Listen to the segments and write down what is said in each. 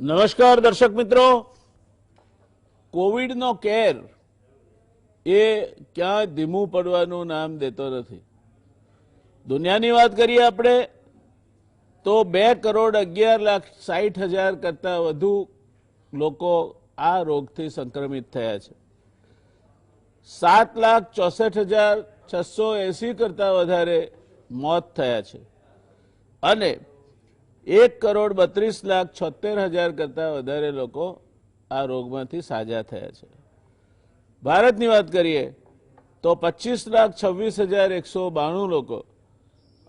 નમસ્કાર દર્શક મિત્રો, કોવિડનો કેર એ ક્યાં ધીમું પડવાનું નામ દેતો નથી. દુનિયાની વાત કરીએ આપણે તો 2,11,60,000 કરતા વધુ લોકો આ રોગથી સંક્રમિત થયા છે. 7,64,680 કરતા વધારે મોત થયા છે અને 1,32,76,000 કરતા વધારે લોકો આ રોગમાંથી સાજા થયા છે. ભારતની વાત કરીએ તો 25,26,192 લોકો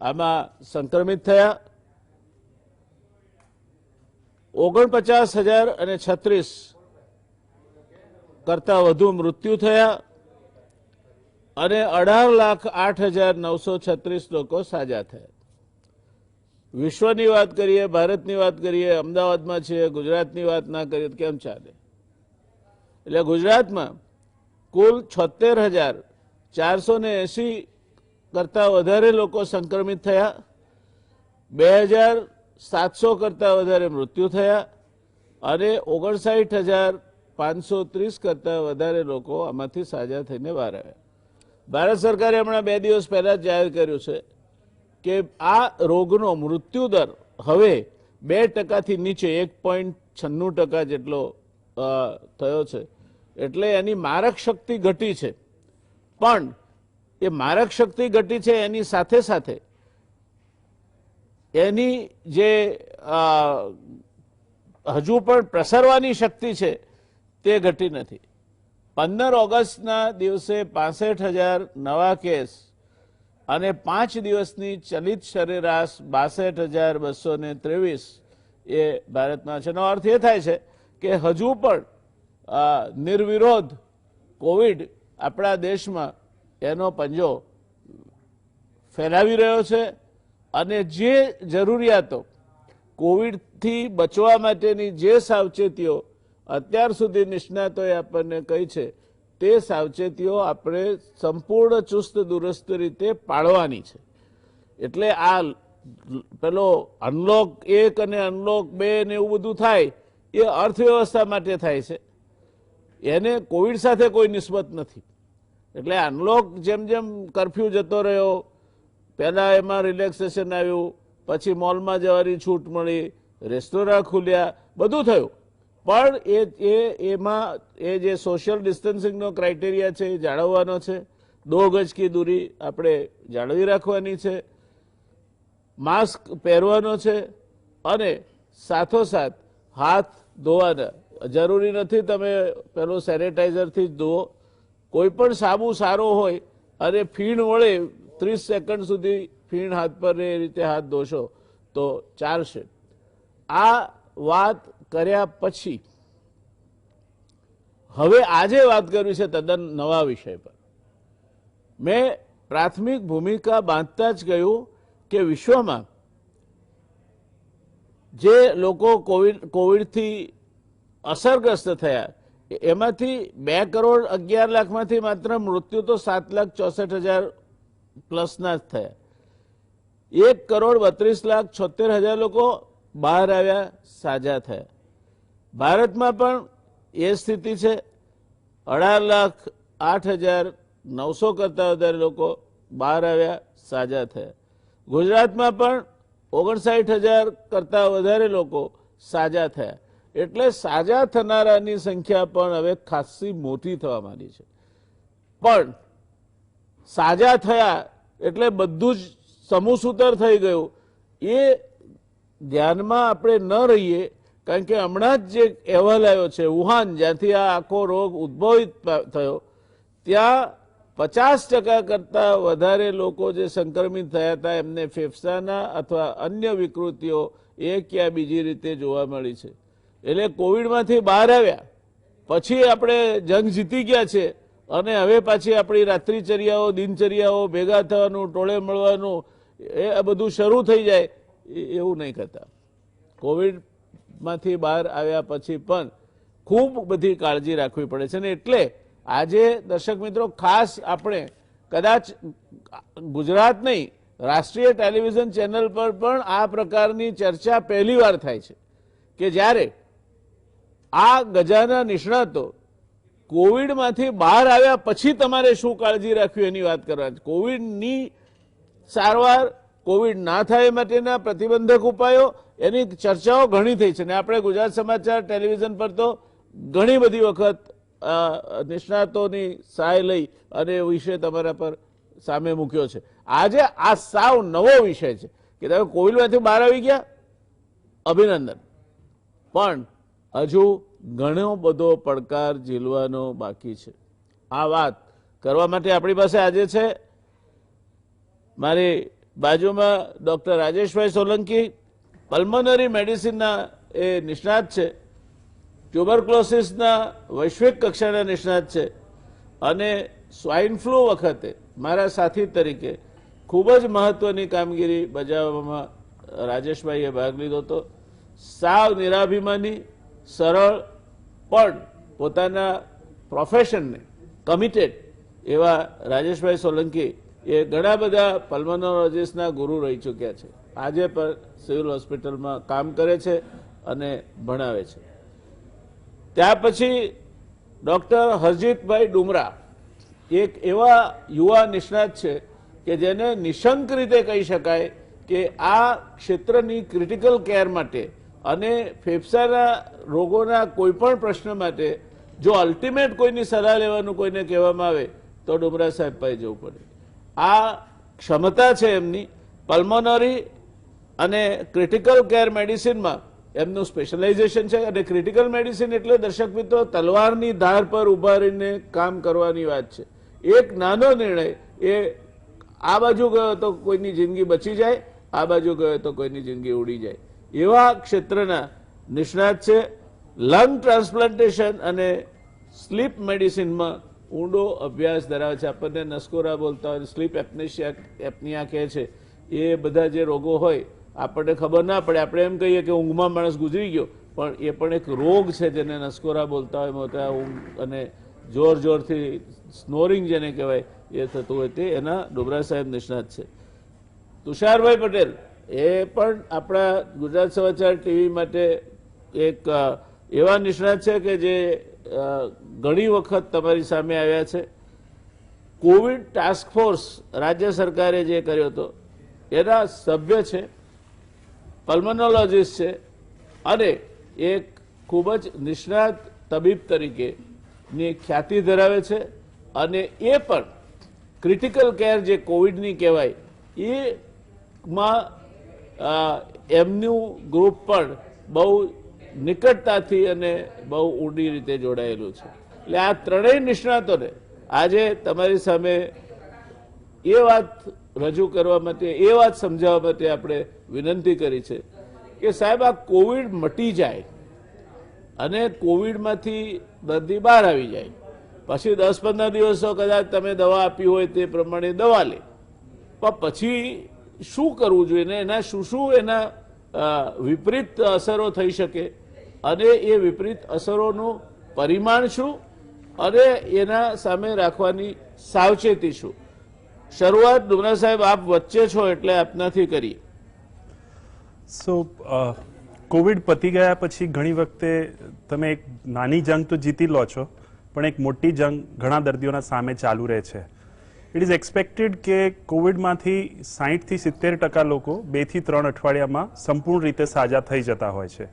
આમાં સંક્રમિત થયા. 49,036 કરતા વધુ મૃત્યુ થયા અને 18,08,936 લોકો સાજા થયા. વિશ્વની વાત કરીએ, ભારતની વાત કરીએ, અમદાવાદમાં છીએ, ગુજરાતની વાત ના કરીએ તો કેમ ચાલે? એટલે ગુજરાતમાં કુલ 76,480 કરતા વધારે લોકો સંક્રમિત થયા, 2,700 કરતા વધારે મૃત્યુ થયા અને 59,530 કરતા વધારે લોકો આમાંથી સાજા થઈને બહાર આવ્યા. ભારત સરકારે હમણાં 2 દિવસ પહેલા જ જાહેર કર્યું છે કે આ રોગનો મૃત્યુ દર હવે 2% નીચે 1.96% જેટલો થયો છે. એટલે એની મારક શક્તિ ઘટી છે, પણ એ મારક શક્તિ ઘટી છે એની સાથે સાથે એની જે હજુ પણ પ્રસરવાની શક્તિ છે તે ઘટી નથી. 15 ઓગસ્ટના દિવસે 65,000 નવા કેસ અને 5 દિવસની ચલિત સરેરાશ 62,223 એ ભારતમાં છે. એનો અર્થ એ થાય છે કે હજુ પણ નિર્વિરોધ કોવિડ આપણા દેશમાં એનો પંજો ફેલાવી રહ્યો છે અને જે જરૂરિયાતો કોવિડથી બચવા માટેની જે સાવચેતીઓ અત્યાર સુધી નિષ્ણાતોએ આપણને કહી છે તે સાવચેતીઓ આપણે સંપૂર્ણ ચુસ્ત દુરસ્ત રીતે પાળવાની છે. એટલે આ પેલો અનલોક 1 અને અનલોક 2 ને એવું બધું થાય એ અર્થવ્યવસ્થા માટે થાય છે, એને કોવિડ સાથે કોઈ નિસ્બત નથી. એટલે અનલોક જેમ જેમ કરફ્યુ જતો રહ્યો, પહેલાં એમાં રિલેક્સેશન આવ્યું, પછી મોલમાં જવાની છૂટ મળી, રેસ્ટોરાં ખુલ્યા, બધું થયું, પણ એમાં એ જે સોશિયલ ડિસ્ટન્સિંગનો ક્રાઇટેરિયા છે એ જાળવવાનો છે. 2 ગજ કી દૂરી આપણે જાળવી રાખવાની છે, માસ્ક પહેરવાનો છે અને સાથોસાથ હાથ ધોવાના. જરૂરી નથી તમે પેલો સેનેટાઈઝરથી જ ધોવો, કોઈ પણ સાબુ સારો હોય અને ફીણ વળે 30 સેકન્ડ સુધી ફીણ હાથ પર એ રીતે હાથ ધોશો તો ચાલશે. આ વાત કર્યા પછી હવે આજે વાત કરવી છે તદ્દન નવા વિષય પર. મેં પ્રાથમિક ભૂમિકા બાંધતા જ કહ્યું કે વિશ્વમાં જે લોકો કોવિડથી અસરગ્રસ્ત થયા એમાંથી 2,11,00,000માંથી માત્ર મૃત્યુ તો 7,64,000 પ્લસના જ થયા. 1,32,76,000 લોકો બહાર આવ્યા, સાજા થયા. ભારતમાં પણ એ સ્થિતિ છે. 18,08,900 કરતા વધારે લોકો બહાર આવ્યા, સાજા થયા. ગુજરાતમાં પણ 59,000 કરતા વધારે લોકો સાજા થયા. એટલે સાજા થનારાની સંખ્યા પણ હવે ખાસી મોટી થવા માંડી છે. પણ સાજા થયા એટલે બધું જ સમૂહસૂતર થઈ ગયું એ ધ્યાનમાં આપણે ન રહીએ, કારણ કે હમણાં જ જે અહેવાલ આવ્યો છે વુહાન, જ્યાંથી આ આખો રોગ ઉદ્ભવિત થયો, ત્યાં 50% કરતાં વધારે લોકો જે સંક્રમિત થયા હતા એમને ફેફસાના અથવા અન્ય વિકૃતિઓ એક યા બીજી રીતે જોવા મળી છે. એટલે કોવિડમાંથી બહાર આવ્યા પછી આપણે જંગ જીતી ગયા છે અને હવે પાછી આપણી રાત્રિચર્યાઓ, દિનચર્યાઓ, ભેગા થવાનું, ટોળે મળવાનું એ બધું શરૂ થઈ જાય એવું નહીં કરતા. કોવિડમાંથી બહાર આવ્યા પછી પણ ખૂબ બધી કાળજી રાખવી પડે છે. અને એટલે આજે દર્શક મિત્રો ખાસ આપણે કદાચ ગુજરાત નહીં, રાષ્ટ્રીય ટેલિવિઝન ચેનલ પર પણ આ પ્રકારની ચર્ચા પહેલી વાર થાય છે કે જ્યારે આ ગજાના નિષ્ણાતો કોવિડમાંથી બહાર આવ્યા પછી તમારે શું કાળજી રાખવી એની વાત કરવાની. કોવિડની સારવાર, કોવિડ ના થાય માટેના પ્રતિબંધક ઉપાયો, એની ચર્ચાઓ ઘણી થઈ છે ને આપણે ગુજરાત સમાચાર ટેલિવિઝન પર તો ઘણી બધી વખત નિષ્ણાતોની સહાય લઈ અને વિષય તમારા પર સામે મૂક્યો છે. આજે આ સાવ નવો વિષય છે કે તમે કોવિડમાંથી બહાર આવી ગયા, અભિનંદન, પણ હજુ ઘણો બધો પડકાર ઝીલવાનો બાકી છે. આ વાત કરવા માટે આપણી પાસે આજે છે મારી બાજુમાં ડોક્ટર રાજેશભાઈ સોલંકી, પલ્મોનરી મેડિસિનના એ નિષ્ણાત છે, ટ્યુબરક્લોસિસના વૈશ્વિક કક્ષાના નિષ્ણાત છે અને સ્વાઇન ફ્લૂ વખતે મારા સાથી તરીકે ખૂબ જ મહત્વની કામગીરી બજાવવામાં રાજેશભાઈએ ભાગ લીધો હતો. સાવ નિરાભિમાની, સરળ, પણ પોતાના પ્રોફેશનને કમિટેડ એવા રાજેશભાઈ સોલંકી એ ઘણા બધા પલ્મોનોલોજીસ્ટના ગુરુ રહી ચૂક્યા છે. આજે પણ સિવિલ હોસ્પિટલમાં કામ કરે છે અને ભણાવે છે. ત્યાર પછી ડૉક્ટર હરજીતભાઈ ડુમરા એક એવા યુવા નિષ્ણાત છે કે જેને નિશંક રીતે કહી શકાય કે આ ક્ષેત્રની ક્રિટિકલ કેર માટે અને ફેફસાના રોગોના કોઈ પણ પ્રશ્ન માટે જો અલ્ટિમેટ કોઈની સલાહ લેવાનું કોઈને કહેવામાં આવે તો ડુમરા સાહેબ પાસે જવું પડે. આ ક્ષમતા છે એમની. પલ્મોનરી અને ક્રિટિકલ કેર મેડિસિનમાં એમનું સ્પેશિયલાઇઝેશન છે અને ક્રિટિકલ મેડિસિન એટલે દર્શક મિત્રો તલવારની ધાર પર ઊભા રહીને કામ કરવાની વાત છે. એક નાનો નિર્ણય એ આ બાજુ ગયો તો કોઈની જિંદગી બચી જાય, આ બાજુ ગયો તો કોઈની જિંદગી ઉડી જાય, એવા ક્ષેત્રના નિષ્ણાત છે. લંગ ટ્રાન્સપ્લાન્ટેશન અને સ્લીપ મેડિસિનમાં ઊંડો અભ્યાસ ધરાવે છે. આપણને નસકોરા બોલતા હોય, સ્લીપ એપનિયા કહે છે, એ બધા જે રોગો હોય આપણને ખબર ના પડે, આપણે એમ કહીએ કે ઊંઘમાં માણસ ગુજરી ગયો, પણ એ પણ એક રોગ છે જેને નસકોરા બોલતા હોય, મોટા ઊંઘ અને જોર જોરથી સ્નોરિંગ જેને કહેવાય એ થતું હોય તે એના ડુમરા સાહેબ નિષ્ણાત છે. તુષારભાઈ પટેલ એ પણ આપણા ગુજરાત સમાચાર ટીવી માટે એક એવા નિષ્ણાત છે કે જે ઘણી વખત તમારી સામે આવ્યા છે. કોવિડ ટાસ્ક ફોર્સ રાજ્ય સરકારે જે કર્યો હતો એના સભ્ય છે, પલ્મોનોલોજીસ્ટ છે અને એક ખૂબ જ નિષ્ણાત તબીબ તરીકેની ખ્યાતિ ધરાવે છે અને એ પણ ક્રિટિકલ કેર જે કોવિડની કહેવાય એમાં એમનું ગ્રુપ પણ બહુ નિકટતાથી અને બહુ ઊંડી રીતે જોડાયેલું છે. એટલે આ ત્રણેય નિષ્ણાતોને આજે તમારી સામે એ વાત રજૂ કરવા માટે, એ વાત સમજાવવા માટે આપણે વિનંતી કરી છે કે સાહેબ આ કોવિડ મટી જાય અને કોવિડમાંથી દર્દી બહાર આવી જાય, પછી 10-15 દિવસો કદાચ તમે દવા આપી હોય તે પ્રમાણે દવા લે, પણ પછી શું કરવું જોઈએ ને એના શું એના વિપરીત અસરો થઈ શકે અને એ વિપરીત અસરોનું પરિમાણ શું અને એના સામે રાખવાની સાવચેતી શું. શરૂઆત ડુમરા સાહેબ આપ વચ્ચે છો એટલે આપનાથી કરીએ. કોવિડ પતી ગયા પછી ઘણી વખતે તમે એક નાની જંગ તો જીતી લો છો, પણ એક મોટી જંગ ઘણા દર્દીઓના સામે ચાલુ રહે છે. ઇટ ઇઝ એક્સપેક્ટેડ કે કોવિડમાંથી 60થી 70% લોકો 2 થી 3 અઠવાડિયામાં સંપૂર્ણ રીતે સાજા થઈ જતા હોય છે,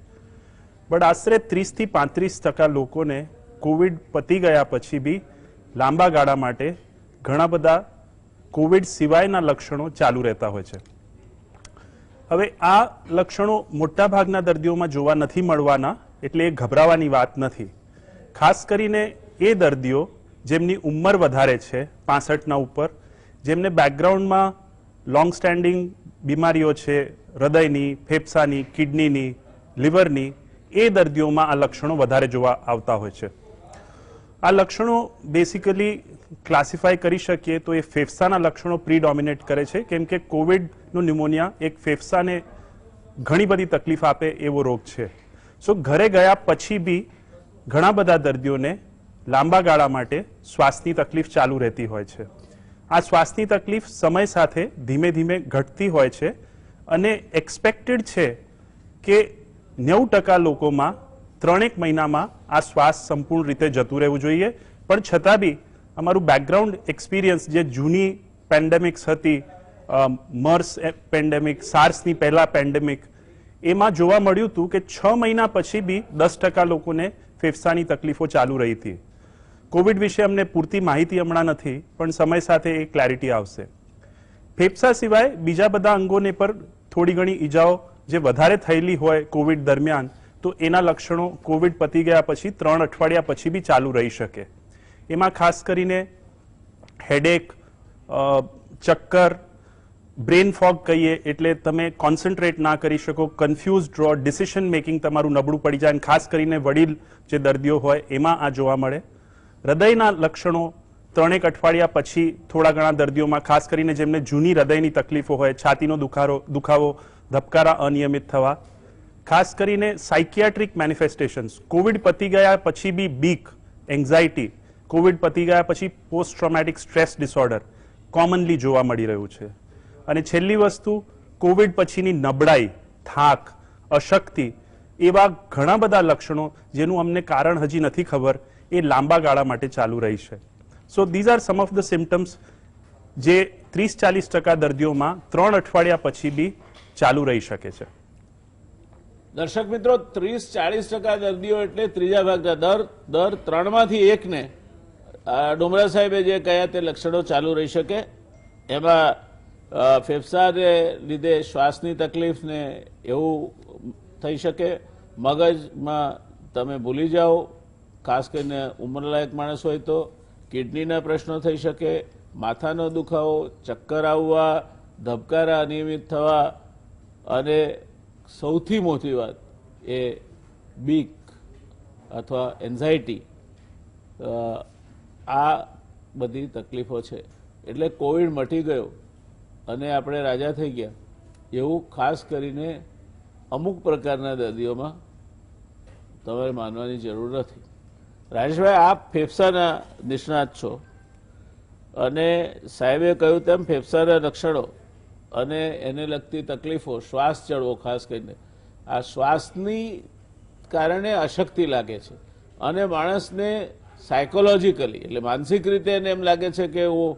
બટ આશરે 30થી 35% લોકોને કોવિડ પતી ગયા પછી બી લાંબા ગાળા માટે ઘણા બધા કોવિડ સિવાયના લક્ષણો ચાલુ રહેતા હોય છે. હવે આ લક્ષણો મોટાભાગના દર્દીઓમાં જોવા નથી મળવાના, એટલે એ ગભરાવાની વાત નથી. ખાસ કરીને એ દર્દીઓ જેમની ઉંમર વધારે છે, 65ના ઉપર, જેમને બેકગ્રાઉન્ડમાં લોંગ સ્ટેન્ડિંગ બીમારીઓ છે, હૃદયની, ફેફસાની, કિડનીની, લિવરની, એ દર્દીઓમાં આ લક્ષણો વધારે જોવા આવતા હોય છે. આ લક્ષણો બેસિકલી ક્લાસિફાય કરી શકીએ તો એ ફેફસાના લક્ષણો પ્રીડોમિનેટ કરે છે, કેમ કે કોવિડનું ન્યુમોનિયા એક ફેફસાને ઘણી બધી તકલીફ આપે એવો રોગ છે. સો ઘરે ગયા પછી બી ઘણા બધા દર્દીઓને લાંબા ગાળા માટે શ્વાસની તકલીફ ચાલુ રહેતી હોય છે. આ શ્વાસની તકલીફ સમય સાથે ધીમે ધીમે ઘટતી હોય છે અને એક્સપેક્ટેડ છે કે 90% લોકોમાં 3 મહિનામાં આ શ્વાસ સંપૂર્ણ રીતે જતું રહેવું જોઈએ. પણ છતાં બી અમારું બેકગ્રાઉન્ડ એક્સપિરિયન્સ જે જૂની પેન્ડેમિક્સ હતી, મર્સ પેન્ડેમિક, સાર્સની પહેલા પેન્ડેમિક, એમાં જોવા મળ્યું હતું કે 6 મહિના પછી બી 10% લોકોને ફેફસાની તકલીફો ચાલુ રહી હતી. કોવિડ વિશે અમને પૂરતી માહિતી હમણાં નથી, પણ સમય સાથે એ ક્લેરિટી આવશે. ફેફસા સિવાય બીજા બધા અંગોને પર થોડી ઘણી ઈજાઓ જે વધારે થયેલી હોય કોવિડ દરમિયાન, તો એના લક્ષણો કોવિડ પતી ગયા પછી 3 અઠવાડિયા પછી બી ચાલુ રહી શકે. એમાં ખાસ કરીને હેડેક, ચક્કર, બ્રેન ફોગ કહીએ એટલે તમે કોન્સન્ટ્રેટ ના કરી શકો, કન્ફ્યુઝ રહો, ડિસિઝન મેકિંગ તમારું નબળું પડી જાય, અને ખાસ કરીને વડીલ જે દર્દીઓ હોય એમાં આ જોવા મળે. હૃદયના લક્ષણો 3 અઠવાડિયા પછી થોડા ઘણા દર્દીઓમાં, ખાસ કરીને જેમને જૂની હૃદયની તકલીફો હોય, છાતીનો દુખાવો, ધબકારા અનિયમિત થવા, ખાસ કરીને સાયકિયાટ્રિક મેનિફેસ્ટેશન્સ, કોવિડ પતી ગયા પછી બી બીક, એન્ઝાયટી, કોવિડ પતી ગયા પછી post traumatic stress disorder commonly જોવા મળી રહ્યું છે. અને છેલ્લી વસ્તુ, કોવિડ પછીની નબળાઈ, થાક, અશક્તિ, એવા ઘણા બધા લક્ષણો જેનું અમને કારણ હજી નથી ખબર, એ લાંબા ગાળા માટે ચાલુ રહી છે. સો these are some of the symptoms જે 30-40% દર્દીઓમાં 3 અઠવાડિયા પછી બી ચાલુ રહી શકે છે. દર્શક મિત્રો, 30-40% દર્દીઓ એટલે ત્રીજા ભાગના, દર 3માંથી 1ને ડોમરા સાહેબે જે કહ્યા તે લક્ષણો ચાલુ રહી શકે. એમાં ફેફસાને લીધે શ્વાસની તકલીફ ને એવું થઈ શકે, મગજમાં તમે ભૂલી જાઓ, ખાસ કરીને ઉંમરલાયક માણસ હોય તો કિડનીના પ્રશ્નો થઈ શકે, માથાનો દુખાવો, ચક્કર આવવા, ધબકારા અનિયમિત થવા, અને સૌથી મોટી વાત એ બીક અથવા એન્ઝાયટી, આ બધી તકલીફો છે. એટલે કોવિડ મટી ગયો અને આપણે રાજા થઈ ગયા એવું ખાસ કરીને અમુક પ્રકારના દર્દીઓમાં તમારે માનવાની જરૂર નથી. રાજેશભાઈ, આપ ફેફસાના નિષ્ણાત છો અને સાહેબે કહ્યું તેમ ફેફસાના લક્ષણો અને એને લગતી તકલીફો, શ્વાસ ચડવો, ખાસ કરીને આ શ્વાસની કારણે અશક્તિ લાગે છે અને માણસને સાયકોલોજીકલી એટલે માનસિક રીતે એને એમ લાગે છે કે હું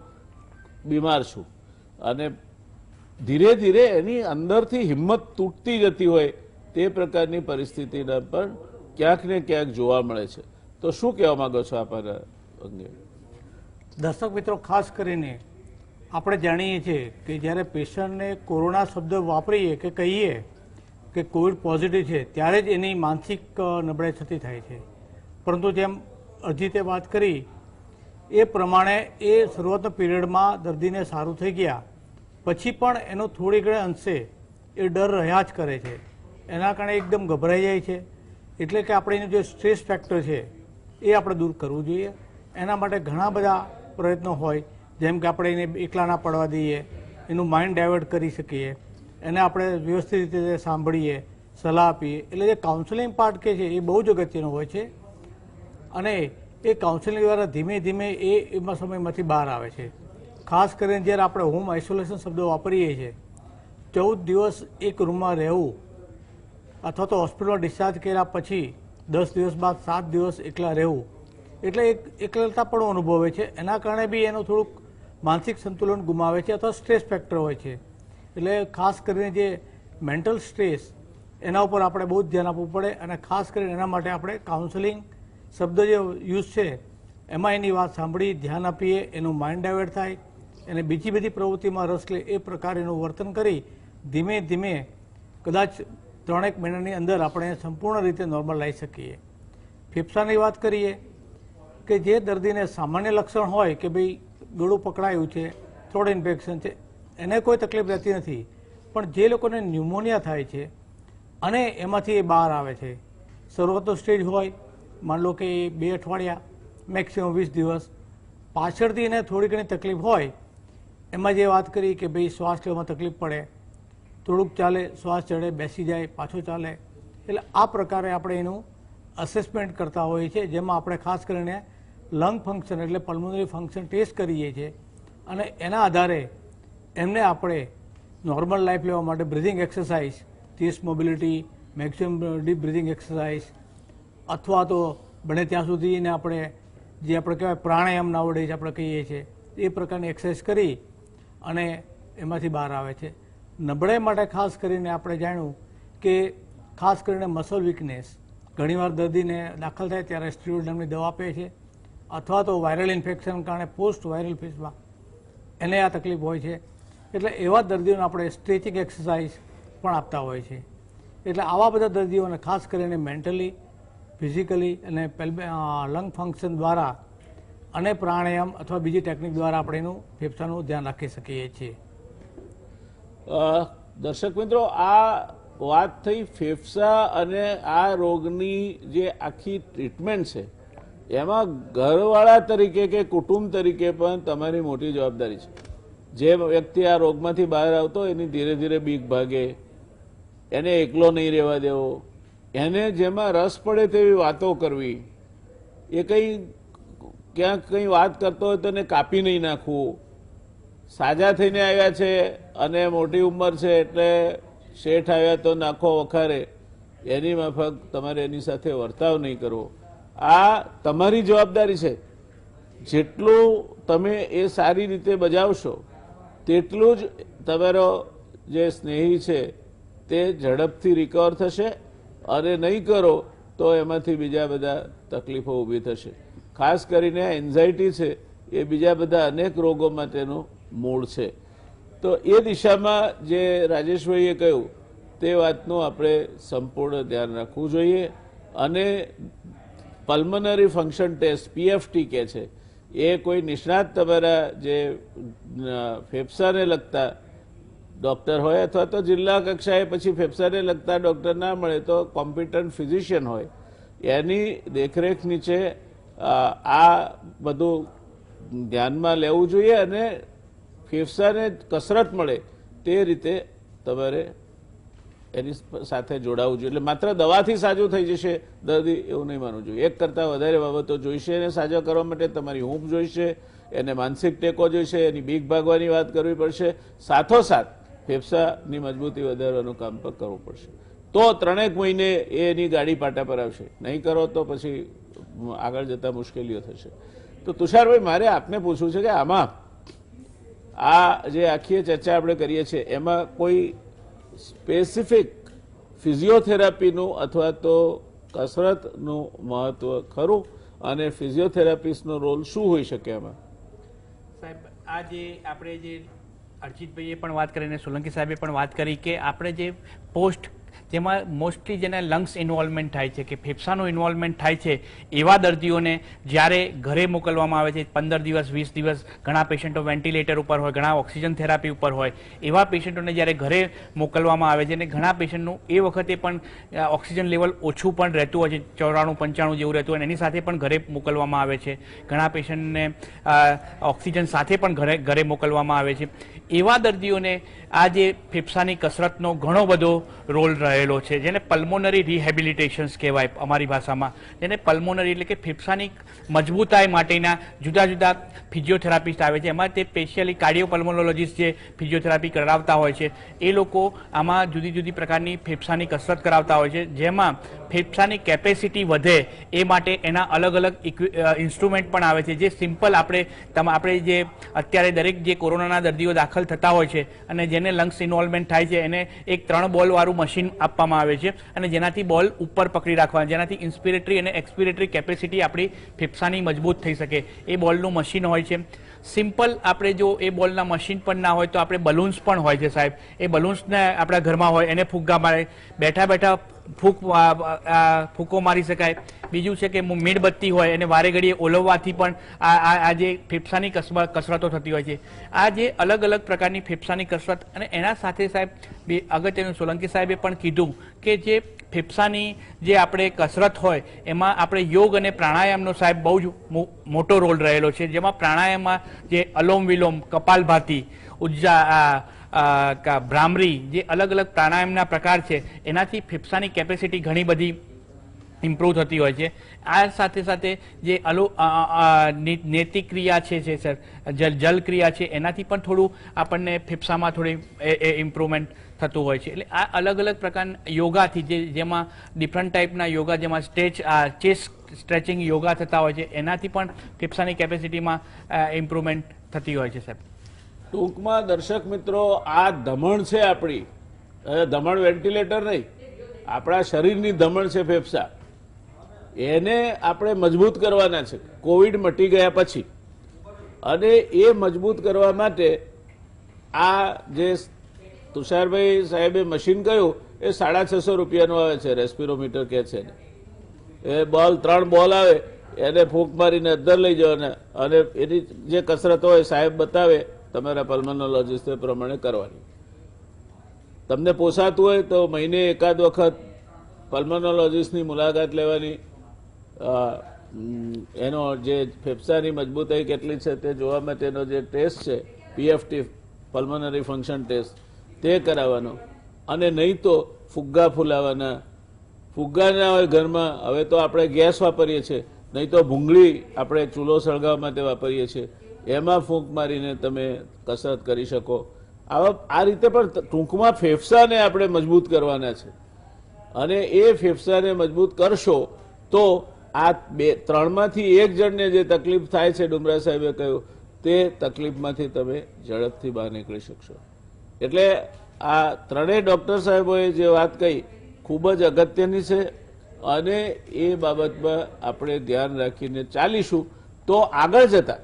બીમાર છું, અને ધીરે ધીરે એની અંદરથી હિંમત તૂટતી જતી હોય તે પ્રકારની પરિસ્થિતિના પણ ક્યાંક ને ક્યાંક જોવા મળે છે. તો શું કહેવા માંગો છો આપ અંગે? દર્શક મિત્રો, ખાસ કરીને આપણે જાણીએ છીએ કે જ્યારે પેશન્ટને કોરોના શબ્દ વાપરીએ કે કહીએ કે કોવિડ પોઝિટિવ છે, ત્યારે જ એની માનસિક નબળાઈ થતી થાય છે. પરંતુ જેમ અજીતે વાત કરી એ પ્રમાણે એ શરૂઆતના પીરિયડમાં દર્દીને સારું થઈ ગયા પછી પણ એનો થોડી ઘણા અંશે એ ડર રહ્યા જ કરે છે. એના કારણે એકદમ ગભરાઈ જાય છે. એટલે કે આપણે એનું જે સ્ટ્રેસ ફેક્ટર છે એ આપણે દૂર કરવું જોઈએ. એના માટે ઘણા બધા પ્રયત્નો હોય, જેમ કે આપણે એને એકલા ના પડવા દઈએ, એનું માઇન્ડ ડાયવર્ટ કરી શકીએ, એને આપણે વ્યવસ્થિત રીતે સાંભળીએ, સલાહ આપીએ. એટલે જે કાઉન્સેલિંગ પાર્ટ કે છે એ બહુ જ અગત્યનો હોય છે અને એ કાઉન્સેલિંગ દ્વારા ધીમે ધીમે એમાં સમયમાંથી બહાર આવે છે. ખાસ કરીને જ્યારે આપણે હોમ આઇસોલેશન શબ્દો વાપરીએ છીએ, 14 દિવસ એક રૂમમાં રહેવું અથવા તો હોસ્પિટલમાં ડિસ્ચાર્જ કર્યા પછી 10 દિવસ બાદ 7 દિવસ એકલા રહેવું, એટલે એક એકલતા પણ અનુભવે છે. એના કારણે બી એનું થોડુંક માનસિક સંતુલન ગુમાવે છે અથવા સ્ટ્રેસ ફેક્ટર હોય છે. એટલે ખાસ કરીને જે મેન્ટલ સ્ટ્રેસ એના ઉપર આપણે બહુ જ ધ્યાન આપવું પડે અને ખાસ કરીને એના માટે આપણે કાઉન્સેલિંગ શબ્દ જે યુઝ છે એમાં એની વાત સાંભળી, ધ્યાન આપીએ, એનું માઇન્ડ ડાયવર્ટ થાય, એને બીજી બધી પ્રવૃત્તિમાં રસ લે, એ પ્રકારે એનું વર્તન કરી ધીમે ધીમે કદાચ 3-1 મહિનાની અંદર આપણે સંપૂર્ણ રીતે નોર્મલ લાવી શકીએ. ફેફસાની વાત કરીએ કે જે દર્દીને સામાન્ય લક્ષણ હોય કે ભાઈ ગળું પકડાયું છે, થ્રોટ ઇન્ફેક્શન છે, એને કોઈ તકલીફ રહેતી નથી. પણ જે લોકોને ન્યુમોનિયા થાય છે અને એમાંથી એ બહાર આવે છે, શરૂઆતનો સ્ટેજ હોય, માન લો કે 2 અઠવાડિયા, મેક્સિમમ 20 દિવસ, પાછળથી એને થોડી ઘણી તકલીફ હોય, એમાં જે વાત કરી કે ભાઈ શ્વાસ લેવામાં તકલીફ પડે, થોડુંક ચાલે, શ્વાસ ચડે, બેસી જાય, પાછો ચાલે, એટલે આ પ્રકારે આપણે એનું અસેસમેન્ટ કરતા હોઈએ છીએ, જેમાં આપણે ખાસ કરીને લંગ ફંક્શન એટલે પલ્મોનરી ફંક્શન ટેસ્ટ કરીએ છીએ અને એના આધારે એમને આપણે નોર્મલ લાઈફ લેવા માટે breathing exercise, chest mobility, maximum deep breathing exercise, અથવા તો બને ત્યાં સુધી એને આપણે જે આપણે કહેવાય પ્રાણાયામ નાવડે જ આપણે કહીએ છીએ એ પ્રકારની એક્સરસાઇઝ કરી અને એમાંથી બહાર આવે છે. નબળાઈ માટે ખાસ કરીને આપણે જાણ્યું કે ખાસ કરીને મસલ વીકનેસ ઘણીવાર દર્દીને દાખલ થાય ત્યારે સ્ટીરોઇડ નામની દવા આપે છે અથવા તો વાયરલ ઇન્ફેક્શન કારણે પોસ્ટ વાયરલ ફેઝમાં એને આ તકલીફ હોય છે. એટલે એવા દર્દીઓને આપણે સ્ટ્રેચિંગ એક્સરસાઇઝ પણ આપતા હોય છે. એટલે આવા બધા દર્દીઓને ખાસ કરીને મેન્ટલી, ફિઝિકલી અને લંગ ફંક્શન દ્વારા અને પ્રાણાયામ અથવા બીજી ટેકનિક દ્વારા આપણે એનું ફેફસાનું ધ્યાન રાખી શકીએ છીએ. દર્શક મિત્રો, આ વાત થઈ ફેફસા અને આ રોગની જે આખી ટ્રીટમેન્ટ છે એમાં ઘરવાળા તરીકે કે કુટુંબ તરીકે પણ તમારી મોટી જવાબદારી છે. જે વ્યક્તિ આ રોગમાંથી બહાર આવતો એની ધીરે ધીરે બીક ભાગે, એને એકલો નહીં રહેવા દેવો, એને જેમાં રસ પડે તેવી વાતો કરવી, એ ક્યાંક કંઈ વાત કરતો હોય તો એને કાપી નહીં નાખવું. સાજા થઈને આવ્યા છે અને મોટી ઉંમર છે એટલે શેઠ આવ્યા તો નાખો વખારે, એની માફક તમારે એની સાથે વર્તાવ નહીં કરવો. આ તમારી જવાબદારી છે. જેટલું તમે એ સારી રીતે બજાવશો તેટલું જ તમારો જે સ્નેહી છે તે ઝડપથી રિકવર થશે અને નહીં કરો તો એમાંથી બીજા બધા તકલીફો ઊભી થશે. ખાસ કરીને એન્ઝાયટી છે એ બીજા બધા અનેક રોગો માટેનું મૂળ છે. તો એ દિશામાં જે રાજેશભાઈએ કહ્યું તે વાતનું આપણે સંપૂર્ણ ધ્યાન રાખવું જોઈએ. અને પલ્મનરી ફંક્શન ટેસ્ટ પીએફટી કહે છે એ કોઈ નિષ્ણાત તમારા જે ફેફસાને લગતા ડૉક્ટર હોય અથવા તો જિલ્લા કક્ષાએ પછી ફેફસાને લગતા ડૉક્ટર ના મળે તો કોમ્પિટન્ટ ફિઝિશિયન હોય એની દેખરેખ નીચે આ બધું ધ્યાનમાં લેવું જોઈએ અને ફેફસાને કસરત મળે તે રીતે તમારે એની સાથે જોડાવવું જોઈએ. એટલે માત્ર દવાથી સાજું થઈ જશે દર્દી એવું નહીં માનવું જોઈએ. એક કરતાં વધારે બાબતો જોઈશે. એને સાજો કરવા માટે તમારી હૂંફ જોઈશે, એને માનસિક ટેકો જોઈશે, એની બીક ભાગવાની વાત કરવી પડશે, સાથોસાથ ફેફસાની મજબૂતી વધારવાનું કામ પણ કરવું પડશે. તો 3 મહિને એની ગાડી પાટા પર આવશે. નહીં કરો તો પછી આગળ જતા મુશ્કેલીઓ થશે. તો તુષારભાઈ, મારે આપને પૂછવું છે કે આમાં આ જે આખી ચર્ચા આપણે કરીએ છીએ એમાં કોઈ સ્પેસિફિક ફિઝિયોથેરાપીનું અથવા તો કસરતનું મહત્વ ખરું અને ફિઝિયોથેરાપિસ્ટનો રોલ શું હોઈ શકે એમાં? સાહેબ, આ જે આપણે જે અર્ચિતભાઈએ પણ વાત કરીને સોલંકી સાહેબે પણ વાત કરી કે આપણે જે પોસ્ટ જેમાં મોસ્ટલી જેને લંગ્સ ઇન્વોલ્વમેન્ટ થાય છે કે ફેફસાનું ઇન્વોલ્વમેન્ટ થાય છે એવા દર્દીઓને જ્યારે ઘરે મોકલવામાં આવે છે 15 દિવસ 20 દિવસ, ઘણા પેશન્ટો વેન્ટિલેટર ઉપર હોય, ઘણા ઓક્સિજન થેરાપી ઉપર હોય, એવા પેશન્ટોને જ્યારે ઘરે મોકલવામાં આવે છે અને ઘણા પેશન્ટનું એ વખતે પણ ઓક્સિજન લેવલ ઓછું પણ રહેતું હોય છે, 94-95 જેવું રહેતું હોય, એની સાથે પણ ઘરે મોકલવામાં આવે છે. ઘણા પેશન્ટને ઓક્સિજન સાથે પણ ઘરે મોકલવામાં આવે છે. એવા દર્દીઓને આ જે ફેફસાની કસરતનો ઘણો બધો રોલ રહેલો છે, જેને પલ્મોનરી રિહેબિલિટેશન્સ કહેવાય અમારી ભાષામાં. જેને પલ્મોનરી એટલે કે ફેફસાની મજબૂતાઈ માટેના જુદા જુદા ફિઝિયોથેરાપિસ્ટ આવે છે. એમાં તે સ્પેશિયલી કાર્ડિયોપલ્મોનોલોજીસ્ટ જે ફિઝિયોથેરાપી કરાવતા હોય છે એ લોકો આમાં જુદી જુદી પ્રકારની ફેફસાની કસરત કરાવતા હોય છે, જેમાં ફેફસાની કેપેસિટી વધે એ માટે એના અલગ અલગ ઇન્સ્ટ્રુમેન્ટ પણ આવે છે. જે સિમ્પલ આપણે જે અત્યારે દરેક જે કોરોનાના દર્દીઓ દાખલ થતા હોય છે અને જેને લંગ્સ ઇન્વોલ્વમેન્ટ થાય છે એને એક 3 બોલવાળું મશીન આપવામાં આવે છે અને જેનાથી બોલ ઉપર પકડી રાખવા, જેનાથી ઇન્સ્પિરેટરી અને એક્સપિરેટરી કેપેસિટી આપણી ફેફસાની મજબૂત થઈ શકે એ બોલનું મશીન હોય છે. સિમ્પલ આપણે જો એ બોલના મશીન પણ ના હોય તો આપણે બલૂન્સ પણ હોય છે સાહેબ. એ બલૂન્સને આપણા ઘરમાં હોય એને ફુગ્ગા મારે, બેઠા બેઠા ફૂંકો મારી શકાય. બીજું છે કે મીણબત્તી હોય એને વારે ઘડીએ ઓલવવાથી પણ આ જે ફેફસાની કસરતો થતી હોય છે. આ જે અલગ અલગ પ્રકારની ફેફસાની કસરત અને એના સાથે સાહેબ અગત્યનું સોલંકી સાહેબે પણ કીધું કે જે ફેફસાની જે આપણે કસરત હોય એમાં આપણે યોગ અને પ્રાણાયામનો સાહેબ બહુ જ મોટો રોલ રહેલો છે. જેમાં પ્રાણાયામમાં જે અલોમ વિલોમ, કપાલભાતી, ભ્રામરી જે અલગ અલગ પ્રાણાયામના પ્રકાર છે એનાથી ફેફસાની કેપેસિટી ઘણી બધી ઇમ્પ્રૂવ થતી હોય છે. આ સાથે સાથે જે નેતિ ક્રિયા છે સર, જલ ક્રિયા છે, એનાથી પણ થોડું આપણને ફેફસામાં થોડી ઇમ્પ્રુવમેન્ટ થતું હોય છે. એટલે આ અલગ અલગ પ્રકારના યોગાથી જેમાં ડિફરન્ટ ટાઈપના યોગા, જેમાં ચેસ્ટ સ્ટ્રેચિંગ યોગા થતા હોય છે, એનાથી પણ ફેફસાની કેપેસિટીમાં ઇમ્પ્રુવમેન્ટ થતી હોય છે સાહેબ. ટૂંકમાં દર્શક મિત્રો, આ ધમણ છે આપણી, ધમણ વેન્ટિલેટર નહીં, આપણા શરીરની ધમણ છે ફેફસા, એને આપણે મજબૂત કરવાના છે કોવિડ મટી ગયા પછી. અને એ મજબૂત કરવા માટે આ જે તુષારભાઈ સાહેબે મશીન કહ્યું એ 650 રૂપિયાનું આવે છે, રેસ્પિરોમીટર કહે છે. એ 3 બોલ આવે, એને ફૂંક મારીને અંદર લઈ જવાના, અને એની જે કસરત હોય સાહેબ બતાવે, તમારા પલ્મોનોલોજીસ્ટ એ પ્રમાણે કરવાની. તમને પોસાતું હોય તો મહિને એકાદ વખત પલ્મોનોલોજીસ્ટની મુલાકાત લેવાની, એનો જે ફેફસાની મજબૂતાઈ કેટલી છે તે જોવા માટેનો જે ટેસ્ટ છે, પીએફટી પલ્મોનરી ફંક્શન ટેસ્ટ, તે કરાવવાનો. અને નહીં તો ફુગ્ગા ફૂલાવાના. ફુગ્ગા ના હોય ઘરમાં, હવે તો આપણે ગેસ વાપરીએ છીએ, નહીં તો ભૂંગળી આપણે ચૂલો સળગાવવા માટે વાપરીએ છીએ, એમાં ફૂંક મારીને તમે કસરત કરી શકો. આ રીતે પણ ટૂંકમાં ફેફસાને આપણે મજબૂત કરવાના છે. અને એ ફેફસાને મજબૂત કરશો તો આ 3માંથી 1 જણને જે તકલીફ થાય છે, ડુમરા સાહેબે કહ્યું, તે તકલીફમાંથી તમે ઝડપથી બહાર નીકળી શકશો. એટલે આ 3 ડૉક્ટર સાહેબોએ જે વાત કહી ખૂબ જ અગત્યની છે, અને એ બાબતમાં આપણે ધ્યાન રાખીને ચાલીશું તો આગળ જતા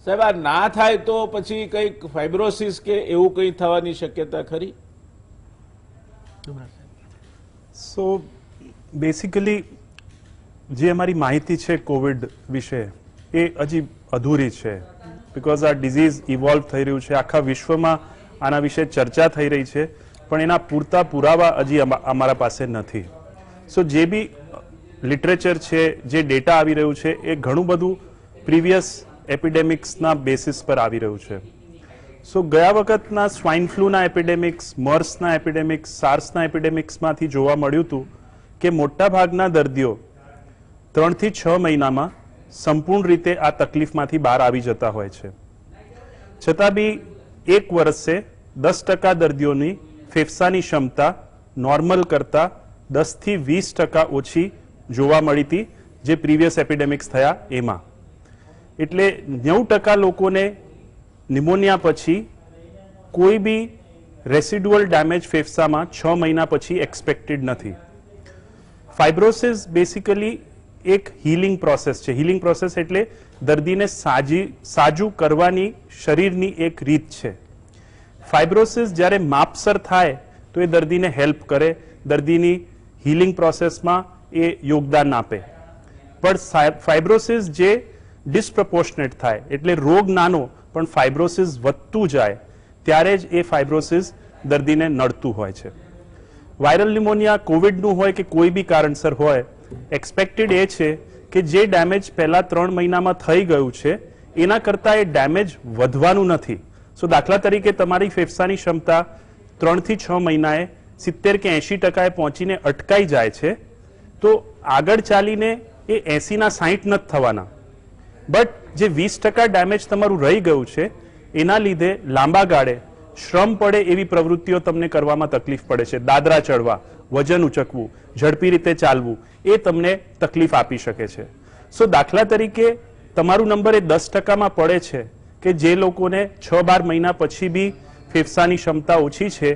સાહેબ આ ના થાય તો પછી કંઈક ફાઇબ્રોસિસ કે એવું કંઈ થવાની શક્યતા ખરી? સો બેસિકલી જે અમારી માહિતી છે કોવિડ વિશે એ હજી અધૂરી છે, બિકોઝ આ ડિઝીઝ ઇવોલ્વ થઈ રહ્યું છે, આખા વિશ્વમાં આના વિશે ચર્ચા થઈ રહી છે, પણ એના પૂરતા પુરાવા હજી અમારા પાસે નથી. સો જે બી લિટરેચર છે, જે ડેટા આવી રહ્યું છે, એ ઘણું બધું પ્રીવિયસ એપિડેમિક્સના બેસિસ પર આવી રહ્યું છે. સો ગયા વખતના સ્વાઇન ફ્લૂના એપિડેમિક્સ, મર્સના એપિડેમિક્સ, સાર્સના એપિડેમિક્સમાંથી જોવા મળ્યું હતું કે મોટાભાગના દર્દીઓ 3 થી 6 મહિનામાં સંપૂર્ણ રીતે આ તકલીફમાંથી બહાર આવી જતા હોય છે. છતાં બી 1 વર્ષે 10% દર્દીઓની ફેફસાની ક્ષમતા નોર્મલ કરતા 10 થી 20% ઓછી જોવા મળી હતી, જે પ્રીવિયસ એપિડેમિક્સ થયા એમાં. એટલે 90% લોકોને નિમોનિયા પછી કોઈ બી રેસિડ્યુઅલ ડેમેજ ફેફસામાં 6 મહિના પછી એક્સપેક્ટેડ નથી. ફાઇબ્રોસિસ બેસિકલી એક હીલિંગ પ્રોસેસ છે. હીલિંગ પ્રોસેસ એટલે દર્દીને સાજું કરવાની શરીરની એક રીત છે. ફાઇબ્રોસિસ જ્યારે માપસર થાય તો એ દર્દીને હેલ્પ કરે, દર્દીની હીલિંગ પ્રોસેસમાં એ યોગદાન આપે. પણ ફાઇબ્રોસિસ જે ડિસ્પ્રપોર્શનેટ થાય, એટલે રોગ નાનો પણ ફાઇબ્રોસિસ વધતું જાય, ત્યારે જ એ ફાઇબ્રોસિસ દર્દીને નડતું હોય છે. વાયરલ ન્યુમોનિયા કોવિડનું હોય કે કોઈ બી કારણસર હોય, એક્સપેક્ટેડ એ છે કે જે ડેમેજ પહેલા 3 મહિનામાં થઈ ગયું છે એના કરતાં એ ડેમેજ વધવાનું નથી. સો દાખલા તરીકે તમારી ફેફસાની ક્ષમતા 3 થી 6 મહિનાએ 70 કે 80% પહોંચીને અટકાઈ જાય છે, તો આગળ ચાલીને એ 80 ના 60 નથી થવાના. બટ જે 20% ડેમેજ તમારું રહી ગયું છે એના લીધે લાંબા ગાળે શ્રમ પડે એવી પ્રવૃત્તિઓ તમને કરવામાં તકલીફ પડે છે. દાદરા ચડવા, વજન ઉચકવું, ઝડપી રીતે ચાલવું, એ તમને તકલીફ આપી શકે છે. સો દાખલા તરીકે તમારું નંબર એ 10%માં પડે છે કે જે લોકોને 6-12 મહિના પછી બી ફેફસાની ક્ષમતા ઓછી છે,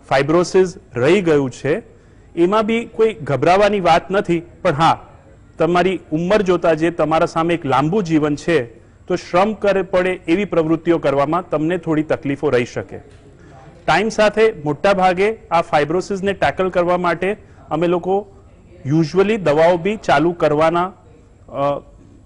ફાઇબ્રોસિસ રહી ગયું છે, એમાં બી કોઈ ગભરાવાની વાત નથી. પણ હા, તમારી ઉંમર જોતા જે તમારા સામે એક લાંબુ જીવન છે, તો શ્રમ કરે પડે એવી પ્રવૃત્તિઓ કરવામાં તમને થોડી તકલીફો રહી શકે. ટાઈમ સાથે મોટા ભાગે આ ફાઇબ્રોસિસને ટેકલ કરવા માટે અમે લોકો યુઝ્યુઅલી દવાઓ બી ચાલુ કરવાના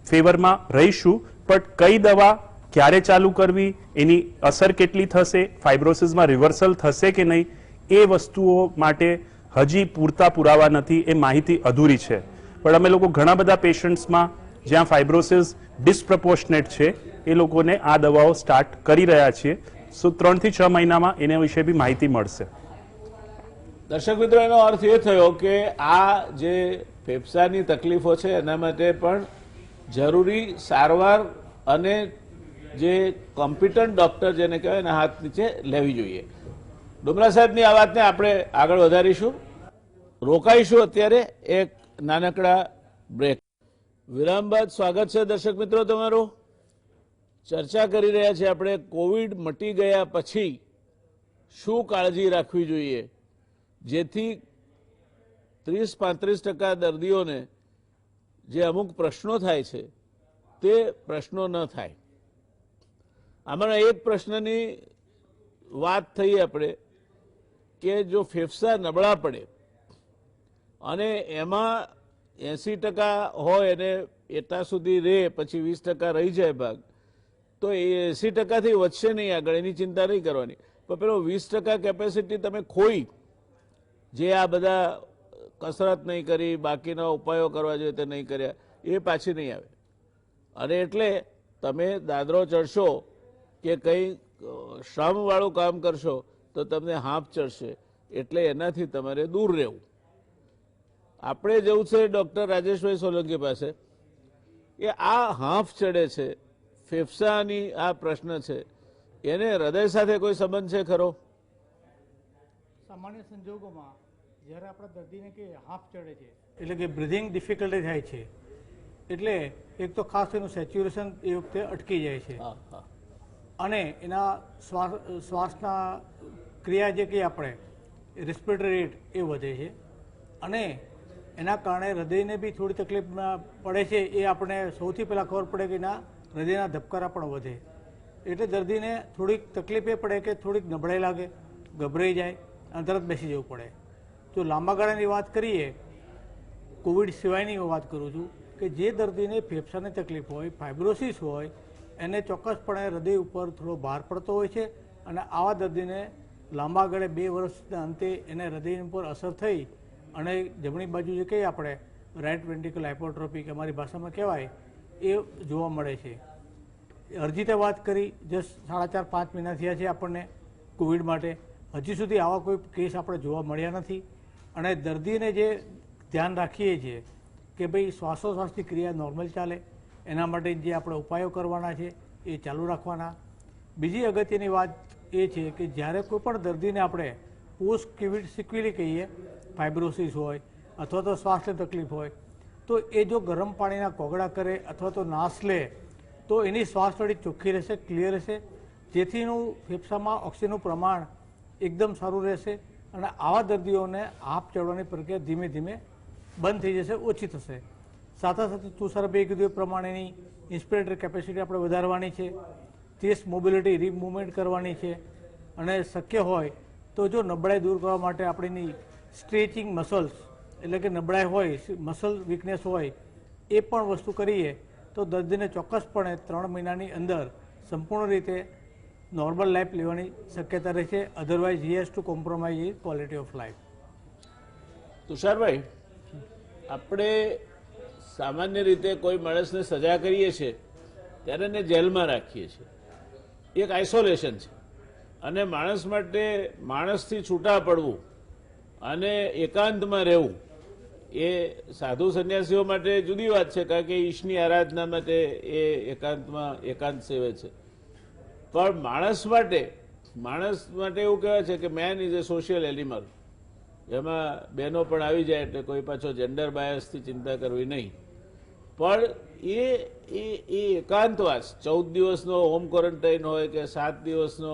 ફેવરમાં રહીશું. પણ કઈ દવા ક્યારે ચાલુ કરવી, એની અસર કેટલી થશે, ફાઇબ્રોસિસમાં રિવર્સલ થશે કે નહીં, એ વસ્તુઓ માટે હજી પૂરતા પુરાવા નથી, એ માહિતી અધૂરી છે. પણ અમે લોકો ઘણા બધા પેશન્ટ્સમાં જ્યાં ફાઇબ્રોસિસ ડિસ્પ્રપોર્શનેટ છે એ લોકોને આ દવાઓ સ્ટાર્ટ કરી રહ્યા છીએ. સો 3 થી 6 મહિનામાં એના વિશે બી માહિતી મળશે. દર્શક મિત્રો, એનો અર્થ એ થયો કે આ જે ફેફસાની તકલીફો છે એના માટે પણ જરૂરી સારવાર અને જે કોમ્પિટન્ટ ડોક્ટર જેને કહેવાય એના હાથ નીચે લેવી જોઈએ. ડુમરા સાહેબની આ વાતને આપણે આગળ વધારીશું. રોકાઈશું અત્યારે એક નાનકડા બ્રેક. વિરામ બાદ સ્વાગત છે દર્શક મિત્રો તમારું. ચર્ચા કરી રહ્યા છીએ આપણે કોવિડ મટી ગયા પછી શું કાળજી રાખવી જોઈએ જેથી 30-35% દર્દીઓને જે અમુક પ્રશ્નો થાય છે તે પ્રશ્નો ન થાય. આમાંના એક પ્રશ્નની વાત થઈ આપણે કે જો ફેફસા નબળા પડે અને એમાં 80% હોય અને એટલા સુધી રહે પછી 20% રહી જાય ભાગ, તો એ 80%થી વધશે નહીં આગળ, એની ચિંતા નહીં કરવાની. પણ પેલો 20% કેપેસિટી તમે ખોઈ, જે આ બધા કસરત નહીં કરી, બાકીના ઉપાયો કરવા જોઈએ તે નહીં કર્યા, એ પાછી નહીં આવે. અને એટલે તમે દાદરો ચડશો કે કંઈ શ્રમવાળું કામ કરશો તો તમને હાંફ ચડશે. એટલે એનાથી તમારે દૂર રહેવું. આપણે જવું છે ડૉક્ટર રાજેશભાઈ સોલંકી પાસે કે આ હાંફ ચડે છે, ફેફસાની આ પ્રશ્ન છે, એને હૃદય સાથે કોઈ સંબંધ છે ખરો? સામાન્ય સંજોગોમાં જ્યારે આપણા દર્દીને કે હાફ ચડે છે એટલે કે બ્રિધિંગ ડિફિકલ્ટી થાય છે, એટલે એક તો ખાસ એનું સેચ્યુરેશન એ વખતે અટકી જાય છે અને એના શ્વાસના ક્રિયા જે કહીએ આપણે રેસ્પિરેટરી રેટ એ વધે છે અને એના કારણે હૃદયને બી થોડી તકલીફ પડે છે. એ આપણે સૌથી પહેલાં ખબર પડે કે એના હૃદયના ધબકારા પણ વધે, એટલે દર્દીને થોડીક તકલીફ એ પડે કે થોડીક નબળાઈ લાગે, ગભરાઈ જાય અને તરત બેસી જવું પડે. જો લાંબા ગાળાની વાત કરીએ, કોવિડ સિવાયની હું વાત કરું છું કે જે દર્દીને ફેફસાની તકલીફ હોય, ફાઇબ્રોસિસ હોય, એને ચોક્કસપણે હૃદય ઉપર થોડો ભાર પડતો હોય છે અને આવા દર્દીને લાંબા ગાળે 2 વર્ષના અંતે એને હૃદય ઉપર અસર થઈ અને જમણી બાજુ જે કહીએ આપણે રાઇટ વેન્ટ્રિકલ હાઇપરટ્રોફી કે અમારી ભાષામાં કહેવાય એ જોવા મળે છે. અરજીતે વાત કરી, જસ્ટ 4.5 મહિના થયા છે આપણને કોવિડ માટે, હજી સુધી આવા કોઈ કેસ આપણે જોવા મળ્યા નથી. અને દર્દીને જે ધ્યાન રાખીએ છીએ કે ભાઈ શ્વાસોશ્વાસની ક્રિયા નોર્મલ ચાલે, એના માટે જે આપણે ઉપાયો કરવાના છે એ ચાલુ રાખવાના. બીજી અગત્યની વાત એ છે કે જ્યારે કોઈ પણ દર્દીને આપણે પોસ્ટ કોવિડ સિક્વેલી કહીએ, ફાઇબ્રોસિસ હોય અથવા તો શ્વાસની તકલીફ હોય, તો એ જો ગરમ પાણીના કોગળા કરે અથવા તો નાસ લે તો એની શ્વાસ નળી ચોખ્ખી રહેશે, ક્લિયર રહેશે, જેથી એનું ફેફસામાં ઓક્સિજનનું પ્રમાણ એકદમ સારું રહેશે અને આવા દર્દીઓને હાંફ ચડવાની પ્રક્રિયા ધીમે ધીમે બંધ થઈ જશે, ઓછી થશે. સાથે સાથે તુષારભાઈએ કીધું એ પ્રમાણેની ઇન્સ્પિરેટરી કેપેસિટી આપણે વધારવાની છે, ચેસ્ટ મોબિલિટી રીમૂવમેન્ટ કરવાની છે અને શક્ય હોય તો જો નબળાઈ દૂર કરવા માટે આપણીની સ્ટ્રેચિંગ મસલ્સ એટલે કે નબળાઈ હોય, મસલ વીકનેસ હોય, એ પણ વસ્તુ કરીએ તો દર્દીને ચોક્કસપણે 3 મહિનાની અંદર સંપૂર્ણ રીતે નોર્મલ લાઈફ લેવાની શક્યતા રહે છે. Otherwise he has to compromise his quality of life. Tusharbhai, આપણે સામાન્ય રીતે કોઈ માણસને સજા કરીએ છીએ ત્યારે એને જેલમાં રાખીએ છીએ, એક આઇસોલેશન છે. અને માણસ માટે માણસથી છૂટા પડવું અને એકાંતમાં રહેવું એ સાધુ સંન્યાસીઓ માટે જુદી વાત છે, કારણ કે ઈશની આરાધના માટે એ એકાંતમાં એકાંત સેવે છે. પણ માણસ માટે એવું કહેવાય છે કે main is A social animal. એમાં બહેનો પણ આવી જાય એટલે કોઈ પાછો જેન્ડર બાયસથી ચિંતા કરવી નહીં. પણ એ એકાંતવાસ 14 દિવસનો હોમ ક્વોરન્ટાઇન હોય કે 7 દિવસનો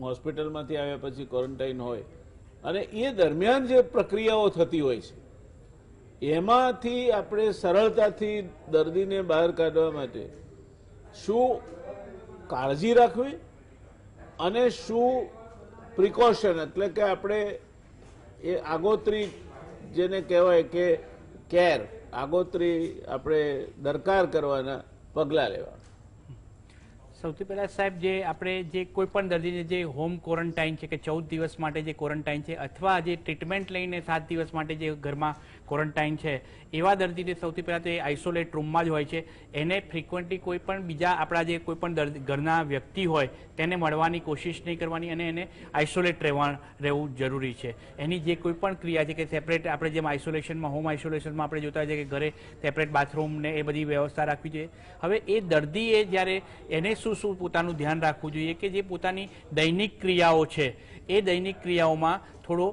હોસ્પિટલમાંથી આવ્યા પછી ક્વોરન્ટાઇન હોય, અને એ દરમિયાન જે પ્રક્રિયાઓ થતી હોય છે એમાંથી આપણે સરળતાથી દર્દીને બહાર કાઢવા માટે શું કાળજી રાખવી અને શું પ્રિકોશન એટલે કે આપણે એ આગોતરી જેને કહેવાય કે કેર, આગોતરી આપણે દરકાર કરવાના પગલાં લેવા? સૌથી પહેલા સાહેબ જે આપણે જે કોઈ પણ દર્દીને જે હોમ ક્વોરન્ટાઇન છે કે 14 દિવસ માટે જે ક્વોરન્ટાઇન છે અથવા જે ટ્રીટમેન્ટ લઈને 7 દિવસ માટે જે ઘરમાં ક્વોરન્ટાઇન છે એવા દર્દીને સૌથી પહેલાં તો એ આઇસોલેટ રૂમમાં જ હોય છે. એને ફ્રિકવન્ટલી કોઈ પણ બીજા આપણા જે કોઈ પણ ઘરના વ્યક્તિ હોય તેને મળવાની કોશિશ નહીં કરવાની અને એને આઇસોલેટ રહેવું જરૂરી છે. એની જે કોઈ પણ ક્રિયા છે કે સેપરેટ આપણે જેમ આઇસોલેશનમાં હોમ આઇસોલેશનમાં આપણે જોતા હોઈએ કે ઘરે સેપરેટ બાથરૂમ ને એ બધી વ્યવસ્થા રાખવી જોઈએ. હવે એ દર્દીએ જ્યારે એને શું પોતાનું ધ્યાન રાખવું જોઈએ કે જે પોતાની દૈનિક ક્રિયાઓ છે એ દૈનિક ક્રિયાઓમાં થોડો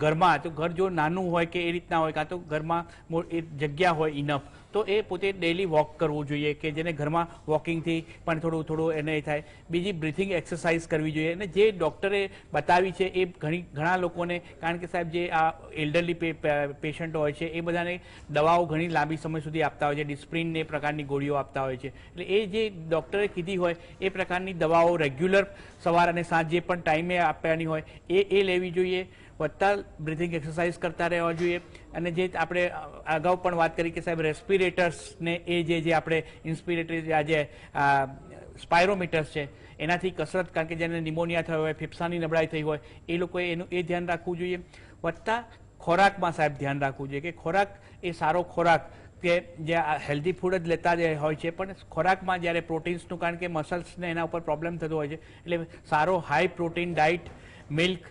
ઘરમાં તો ઘર જો નાનું હોય કે એ રીતના હોય કાં તો ઘરમાં એ જગ્યા હોય ઇનફ તો એ પોતે ડેલી વોક કરવું જોઈએ કે જેને ઘરમાં વોકિંગથી પણ થોડું એને થાય. બીજી બ્રિથિંગ એક્સરસાઇઝ કરવી જોઈએ અને જે ડૉક્ટરે બતાવી છે એ ઘણા લોકોને કારણ કે સાહેબ જે આ એલ્ડરલી પેશન્ટ હોય છે એ બધાને દવાઓ ઘણી લાંબી સમય સુધી આપતા હોય છે, ડિસ્પ્રિન એ પ્રકારની ગોળીઓ આપતા હોય છે. એટલે એ જે ડૉક્ટરે કીધી હોય એ પ્રકારની દવાઓ રેગ્યુલર સવાર અને સાંજ જે પણ ટાઈમે આપવાની હોય એ લેવી જોઈએ. વધતા બ્રિથિંગ એક્સરસાઇઝ કરતા રહેવા જોઈએ અને જે આપણે અગાઉ પણ વાત કરી કે સાહેબ રેસ્પિરેટર્સને એ જે આપણે ઇન્સ્પિરેટરી આ જે સ્પાયરોમીટર્સ છે એનાથી કસરત કારણ કે જેને નિમોનિયા થયો હોય ફેફસાની નબળાઈ થઈ હોય એ લોકોએ એનું એ ધ્યાન રાખવું જોઈએ. વધતા ખોરાકમાં સાહેબ ધ્યાન રાખવું જોઈએ કે ખોરાક એ સારો ખોરાક કે જે હેલ્ધી ફૂડ જ લેતા જ હોય છે પણ ખોરાકમાં જ્યારે પ્રોટીન્સનું કારણ કે મસલ્સને એના ઉપર પ્રોબ્લેમ થતો હોય છે એટલે સારો હાઈ પ્રોટીન ડાયટ, મિલ્ક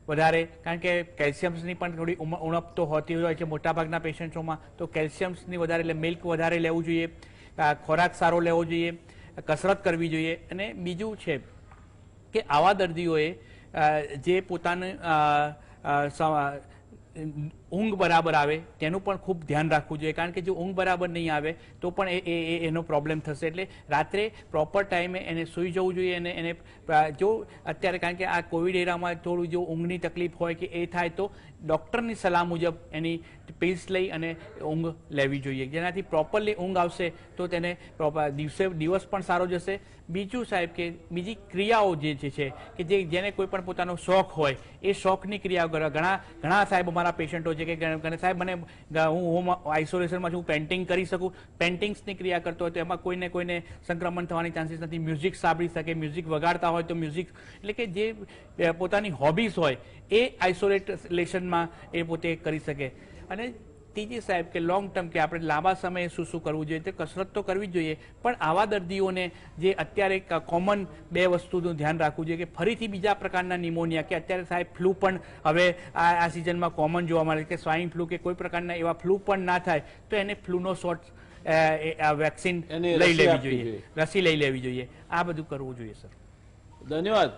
વધારે કારણ કે કેલ્શિયમ્સની પણ થોડી ઉણપ તો હોતી હોય છે મોટાભાગના પેશન્ટ્સોમાં તો કેલ્શિયમ્સની વધારે એટલે મિલ્ક વધારે લેવું જોઈએ, ખોરાક સારો લેવો જોઈએ, કસરત કરવી જોઈએ. અને બીજું છે કે આવા દર્દીઓએ જે પોતાનું ઊંઘ બરાબર આવે તેનું પણ ખૂબ ધ્યાન રાખવું જોઈએ કારણ કે જો ઊંઘ બરાબર નહીં આવે તો પણ એનો પ્રોબ્લેમ થશે. એટલે રાત્રે પ્રોપર ટાઈમે એને સૂઈ જવું જોઈએ અને એને જો અત્યારે કારણ કે આ કોવિડ એરામાં થોડું જો ઊંઘની તકલીફ હોય કે એ થાય તો ડૉક્ટરની સલાહ મુજબ એની પિલ્સ લઈ અને ઊંઘ લેવી જોઈએ જેનાથી પ્રોપરલી ઊંઘ આવશે તો તેને દિવસ પણ સારો જશે. બીજું સાહેબ કે બીજી ક્રિયાઓ જે છે કે જેને કોઈ પણ પોતાનો શોખ હોય એ શોખની ક્રિયાઓ કરવા ઘણા સાહેબ અમારા પેશન્ટો છે કે સાહેબ મને હું હોમ આઇસોલેશનમાં છું પેઇન્ટિંગ કરી શકું, પેઇન્ટિંગ્સની ક્રિયા કરતો હોય તો એમાં કોઈને સંક્રમણ થવાની ચાન્સીસ નથી. મ્યુઝિક સાંભળી શકે, મ્યુઝિક વગાડતા હોય તો મ્યુઝિક એટલે કે જે પોતાની હોબીઝ હોય એ આઇસોલેશનમાં એ પોતે કરી શકે. અને ત્રીજી સાહેબ કે લોંગ ટર્મ કે આપણે લાંબા સમયે શું કરવું જોઈએ તો કસરત તો કરવી જ જોઈએ પણ આવા દર્દીઓને જે અત્યારે કોમન બે વસ્તુનું ધ્યાન રાખવું જોઈએ કે ફરીથી બીજા પ્રકારના નિમોનિયા કે અત્યારે સાહેબ ફ્લૂ પણ હવે આ સિઝનમાં કોમન જોવા મળે કે સ્વાઇન ફ્લૂ કે કોઈ પ્રકારના એવા ફ્લૂ પણ ના થાય તો એને ફ્લૂનો શોટ વેક્સિન લઈ લેવી જોઈએ, રસી લઈ લેવી જોઈએ. આ બધું કરવું જોઈએ સર. ધન્યવાદ.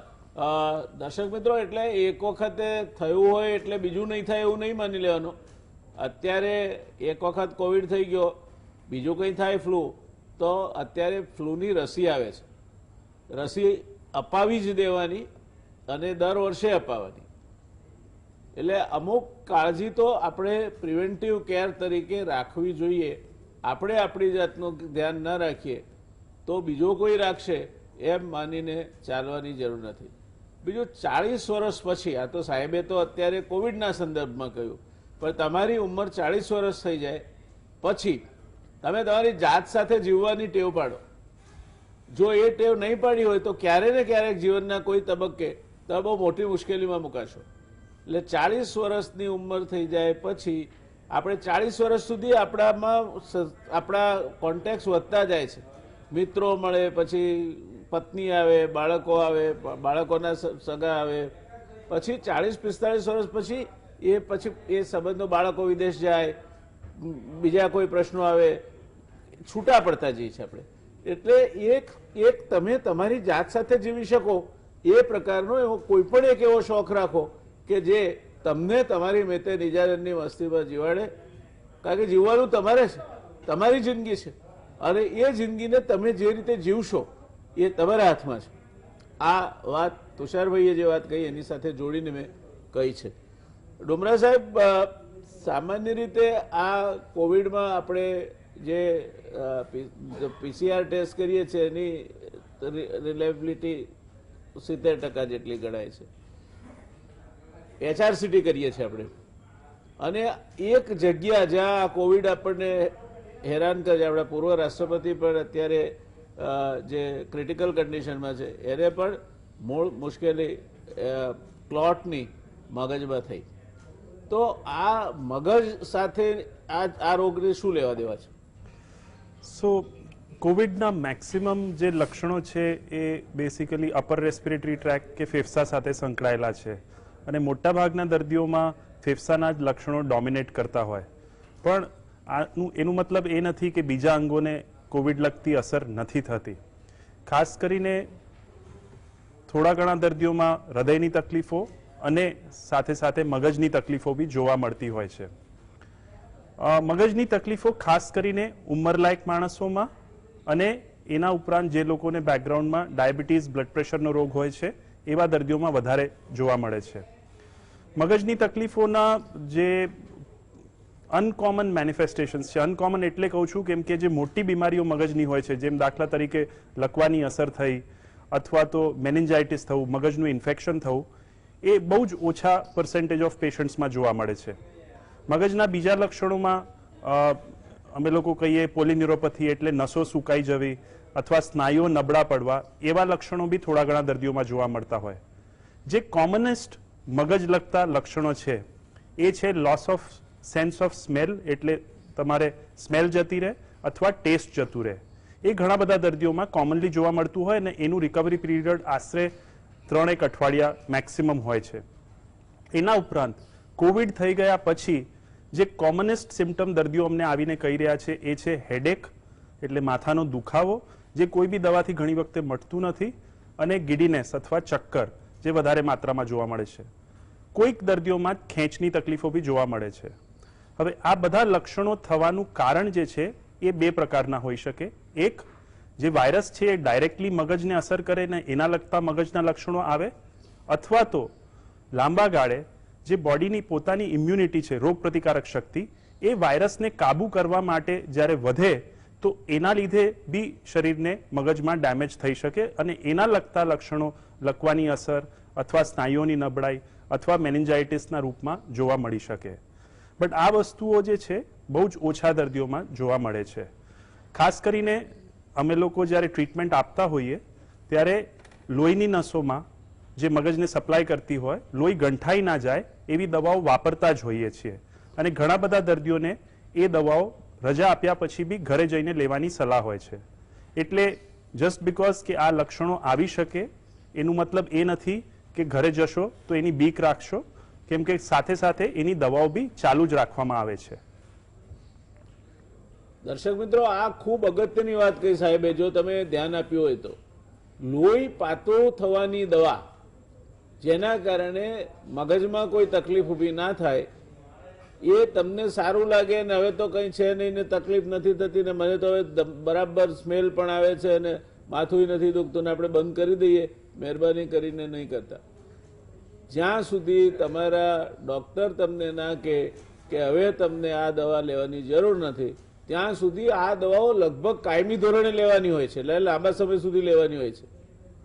દર્શક મિત્રો, એટલે એક વખતે થયું હોય એટલે બીજું નહીં થાય એવું નહીં માની લેવાનું. અત્યારે એક વખત કોવિડ થઈ ગયો, બીજું કંઈ થાય ફ્લૂ તો અત્યારે ફ્લૂની રસી આવે છે. રસી અપાવી જ દેવાની અને દર વર્ષે અપાવવાની. એટલે અમુક કાળજી તો આપણે પ્રિવેન્ટિવ કેર તરીકે રાખવી જોઈએ. આપણે આપણી જાતનું ધ્યાન ન રાખીએ તો બીજો કોઈ રાખશે એમ માનીને ચાલવાની જરૂર નથી. બીજું 40 વર્ષ પછી, આ તો સાહેબે તો અત્યારે કોવિડના સંદર્ભમાં કહ્યું, પણ તમારી ઉંમર 40 વર્ષ થઈ જાય પછી તમે તમારી જાત સાથે જીવવાની ટેવ પાડો. જો એ ટેવ નહીં પાડી હોય તો ક્યારે ને ક્યારેક જીવનના કોઈ તબક્કે તમે બહુ મોટી મુશ્કેલીમાં મુકાશો. એટલે 40 વર્ષની ઉંમર થઈ જાય પછી આપણે 40 વર્ષ સુધી આપણા કોન્ટેક્ટ વધતા જાય છે. મિત્રો મળે, પછી પત્ની આવે, બાળકો આવે, બાળકોના સગા આવે, પછી 40-45 વર્ષ પછી એ સંબંધો, બાળકો વિદેશ જાય, બીજા કોઈ પ્રશ્નો આવે, છૂટા પડતા જઈએ છીએ આપણે. એટલે એક તમે તમારી જાત સાથે જીવી શકો એ પ્રકારનો એવો કોઈ પણ એક એવો શોખ રાખો કે જે તમને તમારી મેતે નિજાનંદની મસ્તીમાં જીવાડે. કારણ કે જીવવાનું તમારે છે, તમારી જિંદગી છે અને એ જિંદગીને તમે જે રીતે જીવશો એ તમારા હાથમાં છે. આ વાત તુષારભાઈએ જે વાત કહી એની સાથે જોડીને મેં કહી છે. ડુમરા સાહેબ, સામાન્ય રીતે આ કોવિડમાં આપણે જે PCR ટેસ્ટ કરીએ છીએ એની રિલાયબિલિટી 70% જેટલી ગણાય છે. HRCT કરીએ છીએ આપણે અને એક જગ્યા જ્યાં કોવિડ આપણને હેરાન કરે છે, આપણા પૂર્વ રાષ્ટ્રપતિ પણ અત્યારે જે ક્રિટિકલ કન્ડિશનમાં છે એને પણ મૂળ મુશ્કેલી ક્લોટની મગજમાં થઈ. તો આ મગજ સાથે આ રોગને શું લેવા દેવા છે? સો કોવિડના મેક્સિમમ જે લક્ષણો છે એ બેસિકલી અપર રેસ્પિરેટરી ટ્રેક કે ફેફસા સાથે સંકળાયેલા છે અને મોટાભાગના દર્દીઓમાં ફેફસાના જ લક્ષણો ડોમિનેટ કરતા હોય. પણ એનું મતલબ એ નથી કે બીજા અંગોને કોવિડ લગતી અસર નથી થતી. ખાસ કરીને થોડા ઘણા દર્દીઓમાં હૃદયની તકલીફો અને સાથે સાથે મગજની તકલીફો બી જોવા મળતી હોય છે. મગજની તકલીફો ખાસ કરીને ઉંમરલાયક માણસોમાં અને એના ઉપરાંત જે લોકોને બેકગ્રાઉન્ડમાં ડાયાબિટીસ, બ્લડ પ્રેશરનો રોગ હોય છે એવા દર્દીઓમાં વધારે જોવા મળે છે. મગજની તકલીફોના જે અનકોમન મેનિફેસ્ટેશન્સ છે, અનકોમન એટલે કહું છું કેમ કે જે મોટી બીમારીઓ મગજની હોય છે, જેમ દાખલા તરીકે લકવાની અસર થઈ અથવા તો મેનિન્જાઇટિસ થવું, મગજનું ઇન્ફેક્શન થવું, એ બહુ જ ઓછા પર્સન્ટેજ ઓફ પેશન્ટ્સમાં જોવા મળે છે. મગજના બીજા લક્ષણોમાં અમે લોકો કહીએ પોલિન્યુરોપેથી એટલે નસો સુકાઈ જવી અથવા સ્નાયુઓ નબળા પડવા, એવા લક્ષણો બી થોડા ઘણા દર્દીઓમાં જોવા મળતા હોય. જે કોમનેસ્ટ મગજ લગતા લક્ષણો છે એ છે loss of sense of smell, એટલે તમારે સ્મેલ જતી રહે અથવા ટેસ્ટ જતું રહે. એ ઘણા બધા દર્દીઓમાં કોમનલી જોવા મળતું હોય અને એનું રિકવરી પીરિયડ આશરે 3-1 અઠવાડિયા મેક્સિમમ હોય છે. એના ઉપરાંત કોવિડ થઈ ગયા પછી જે કોમનેસ્ટ સિમ્ટમ દર્દીઓ અમને આવીને કહી રહ્યા છે એ છે હેડેક, એટલે માથાનો દુખાવો, જે કોઈ બી દવાથી ઘણી વખતે મટતું નથી, અને ગિડીનેસ અથવા ચક્કર, જે વધારે માત્રામાં જોવા મળે છે. કોઈક દર્દીઓમાં ખેંચની તકલીફો બી જોવા મળે છે. હવે આ બધા લક્ષણો થવાનું કારણ જે છે એ 2 પ્રકારના હોઈ શકે. એક, જે વાયરસ છે એ ડાયરેક્ટલી મગજને અસર કરે ને એના લગતા મગજના લક્ષણો આવે, અથવા તો લાંબા ગાળે જે બોડીની પોતાની ઇમ્યુનિટી છે, રોગ પ્રતિકારક શક્તિ, એ વાયરસને કાબુ કરવા માટે જ્યારે વધે તો એના લીધે બી શરીરને મગજમાં ડેમેજ થઈ શકે અને એના લગતા લક્ષણો લકવાની અસર અથવા સ્નાયુઓની નબળાઈ અથવા મેનિન્જાઇટિસના રૂપમાં જોવા મળી શકે. બટ આ વસ્તુઓ જે છે બહુ જ ઓછા દર્દીઓમાં જોવા મળે છે. ખાસ કરીને અમે લોકો જ્યારે ટ્રીટમેન્ટ આપતા હોઈએ ત્યારે લોહીની નસોમાં જે મગજને સપ્લાય કરતી હોય, લોહી ગંઠાઈ ના જાય એવી દવાઓ વાપરતા જ હોઈએ છીએ. અને ઘણા બધા દર્દીઓને એ દવાઓ રજા આપ્યા પછી બી ઘરે જઈને લેવાની સલાહ હોય છે. એટલે જસ્ટ બીકોઝ કે આ લક્ષણો આવી શકે એનું મતલબ એ નથી કે ઘરે જશો તો એની બીક રાખશો, કેમ કે સાથે સાથે એની દવાઓ બી ચાલુ જ રાખવામાં આવે છે. દર્શક મિત્રો, આ ખૂબ અગત્યની વાત કહી સાહેબે, જો તમે ધ્યાન આપ્યું હોય તો. લોહી પાતળું થવાની દવા, જેના કારણે મગજમાં કોઈ તકલીફ ઊભી ના થાય, એ તમને સારું લાગે ને હવે તો કંઈ છે નહીં ને તકલીફ નથી થતી ને મને તો હવે બરાબર સ્મેલ પણ આવે છે અને માથું નથી દુખતું ને આપણે બંધ કરી દઈએ, મહેરબાની કરીને નહીં કરતા. જ્યાં સુધી તમારા ડૉક્ટર તમને ના કહે કે હવે તમને આ દવા લેવાની જરૂર નથી, ત્યાં સુધી આ દવાઓ લગભગ કાયમી ધોરણે લેવાની હોય છે, એટલે લાંબા સમય સુધી લેવાની હોય છે.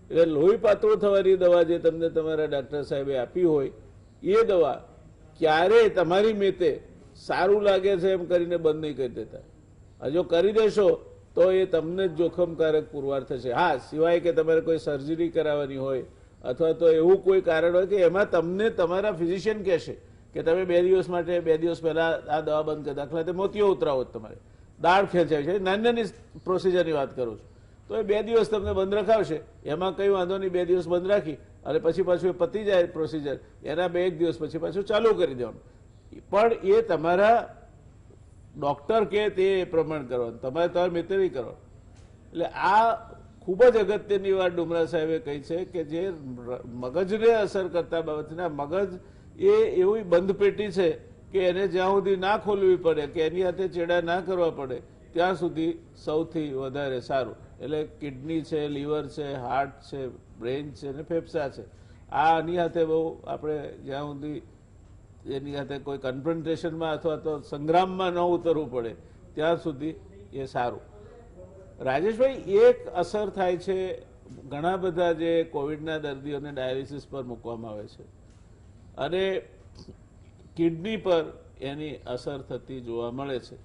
એટલે લોહી પાતળું થવાની દવા જે તમને તમારા ડૉક્ટર સાહેબે આપી હોય એ દવા ક્યારેય તમારી મેતે સારું લાગે છે એમ કરીને બંધ નહીં કરી દેતા. જો કરી દેશો તો એ તમને જ જોખમકારક પુરવાર થશે. હા, સિવાય કે તમારે કોઈ સર્જરી કરાવવાની હોય અથવા તો એવું કોઈ કારણ હોય કે એમાં તમને તમારા ફિઝિશિયન કહેશે કે તમે 2 દિવસ માટે 2 દિવસ પહેલા આ દવા બંધ કરી, દાખલા તરીકે મોતિયો ઉતરાવો તમારે, દાળ ખેંચાય છે, નાની નાની પ્રોસિજરની વાત કરું છું, તો એ 2 દિવસ તમને બંધ રખાવશે. એમાં કંઈ વાંધો નહીં, 2 દિવસ બંધ રાખી અને પછી પાછું એ પતી જાય પ્રોસિજર, એના 1 દિવસ પછી પાછું ચાલુ કરી દેવાનું. પણ એ તમારા ડૉક્ટર કે તે પ્રમાણે કરવાનું, તમારે મિત્ર નહીં કરવાનું. એટલે આ ખૂબ જ અગત્યની વાત ડુમરા સાહેબે કહી છે કે જે મગજને અસર કરતા બાબતના, મગજ એ એવી બંધ પેટી છે કે એને જ્યાં સુધી ના ખોલવી પડે કે એની સાથે ચેડા ના કરવા પડે ત્યાં સુધી સૌથી વધારે સારું. એટલે કિડની છે, લીવર છે, હાર્ટ છે, બ્રેઇન છે અને ફેફસા છે, આની સાથે બહુ આપણે જ્યાં સુધી એની સાથે કોઈ કન્ફ્રન્ટેશનમાં અથવા તો સંગ્રામમાં ન ઉતરવું પડે ત્યાં સુધી એ સારું. રાજેશભાઈ, એક અસર થાય છે, ઘણા બધા જે કોવિડના દર્દીઓને ડાયાલિસિસ પર મૂકવામાં આવે છે અને કિડની પર એની અસર થતી જોવા મળે છે.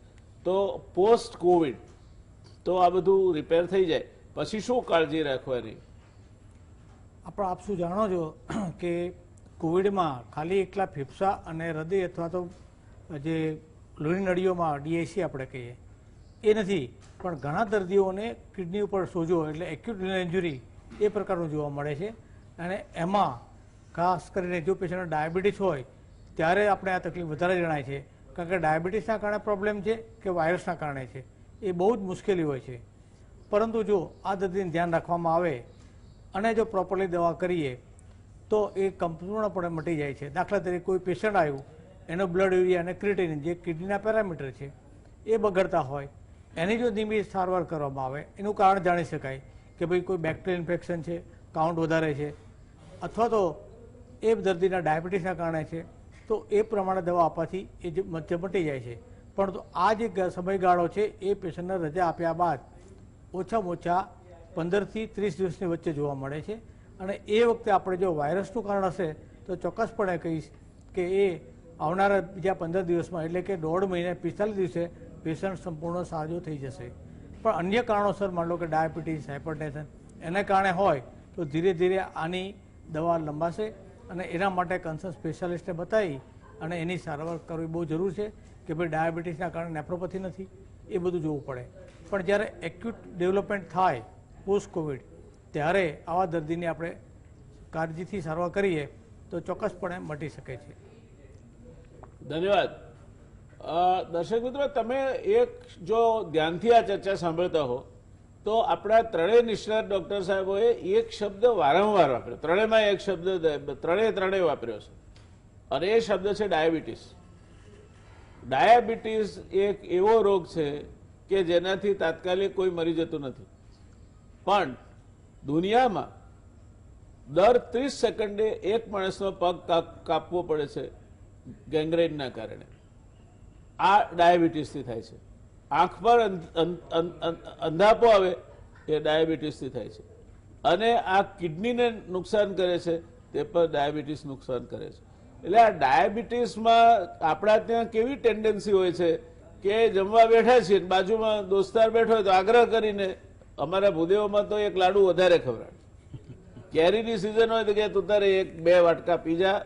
તો પોસ્ટ કોવિડ તો આ બધું રિપેર થઈ જાય, પછી શું કાળજી રાખવાની? આપ શું જાણો છો કે કોવિડમાં ખાલી એકલા ફેફસા અને હૃદય અથવા તો જે લોહી નળીઓમાં ડીએસી આપણે કહીએ એ નથી, પણ ઘણા દર્દીઓને કિડની ઉપર સોજો એટલે એક્યુટ રિનલ ઇન્જરી એ પ્રકારનું જોવા મળે છે. અને એમાં ખાસ કરીને જો પેશન્ટને ડાયાબિટીસ હોય ત્યારે આપણે આ તકલીફ વધારે જણાય છે, કારણ કે ડાયાબિટીસના કારણે પ્રોબ્લેમ છે કે વાયરસના કારણે છે એ બહુ જ મુશ્કેલી હોય છે. પરંતુ જો આ દર્દીને ધ્યાન રાખવામાં આવે અને જો પ્રોપરલી દવા કરીએ તો એ સંપૂર્ણપણે મટી જાય છે. દાખલા તરીકે કોઈ પેશન્ટ આવ્યું, એનો બ્લડ યુરિયા અને ક્રિએટિનિન જે કિડનીના પેરામીટર છે એ બગડતા હોય, એની જો નિયમિત સારવાર કરવામાં આવે એનું કારણ જાણી શકાય કે ભાઈ કોઈ બેક્ટેરિયલ ઇન્ફેક્શન છે, કાઉન્ટ વધારે છે, અથવા તો એ દર્દીના ડાયાબિટીસના કારણે છે, તો એ પ્રમાણે દવા આપવાથી એ જે મટી જાય છે. પરંતુ આ જે સમયગાળો છે એ પેશન્ટને રજા આપ્યા બાદ ઓછામાં ઓછા 15 થી 30 દિવસની વચ્ચે જોવા મળે છે. અને એ વખતે આપણે જો વાયરસનું કારણ હશે તો ચોક્કસપણે કહીશ કે એ આવનારા બીજા 15 દિવસમાં એટલે કે 1.5 મહિને 45 દિવસે પેશન્ટ સંપૂર્ણ સાજો થઈ જશે. પણ અન્ય કારણોસર માની લો કે ડાયાબિટીસ, હાઇપરટેન્શન એના કારણે હોય તો ધીરે ધીરે આની દવા લંબાશે અને એના માટે કન્સર્ન સ્પેશિયાલિસ્ટને બતાવી અને એની સારવાર કરવી બહુ જરૂર છે કે ભાઈ ડાયાબિટીસના કારણે નેફ્રોપેથી નથી એ બધું જોવું પડે. પણ જ્યારે એક્યુટ ડેવલપમેન્ટ થાય પોસ્ટ કોવિડ ત્યારે આવા દર્દીને આપણે કાળજીથી સારવાર કરીએ તો ચોક્કસપણે મટી શકે છે. ધન્યવાદ. દર્શક મિત્રો, તમે એક જો ધ્યાનથી આ ચર્ચા સાંભળતા હો તો આપણા ત્રણેય નિષ્ણાત ડોક્ટર સાહેબોએ એક શબ્દ વારંવાર વાપર્યો, ત્રણેયમાં એક શબ્દ ત્રણેય વાપર્યો છે અને એ શબ્દ છે ડાયાબિટીસ. ડાયાબિટીસ એક એવો રોગ છે કે જેનાથી તાત્કાલિક કોઈ મરી જતું નથી, પણ દુનિયામાં દર 30 સેકન્ડે એક માણસનો પગ કાપવો પડે છે ગેંગ્રેનના કારણે. આ ડાયાબિટીસથી થાય છે. આંખ પર અંધાપો આવે એ ડાયાબિટીસથી થાય છે. અને આ કિડનીને નુકસાન કરે છે તે પર ડાયાબિટીસ નુકસાન કરે છે. એટલે આ ડાયાબિટીસમાં આપણા ત્યાં કેવી ટેન્ડન્સી હોય છે કે જમવા બેઠા છીએ, બાજુમાં દોસ્તાર બેઠો હોય તો આગ્રહ કરીને, અમારા ભૂદેવોમાં તો એક લાડુ વધારે ખવડાવે, કેરીની સિઝન હોય તો કે તું તારે 1-2 વાટકા પી જા,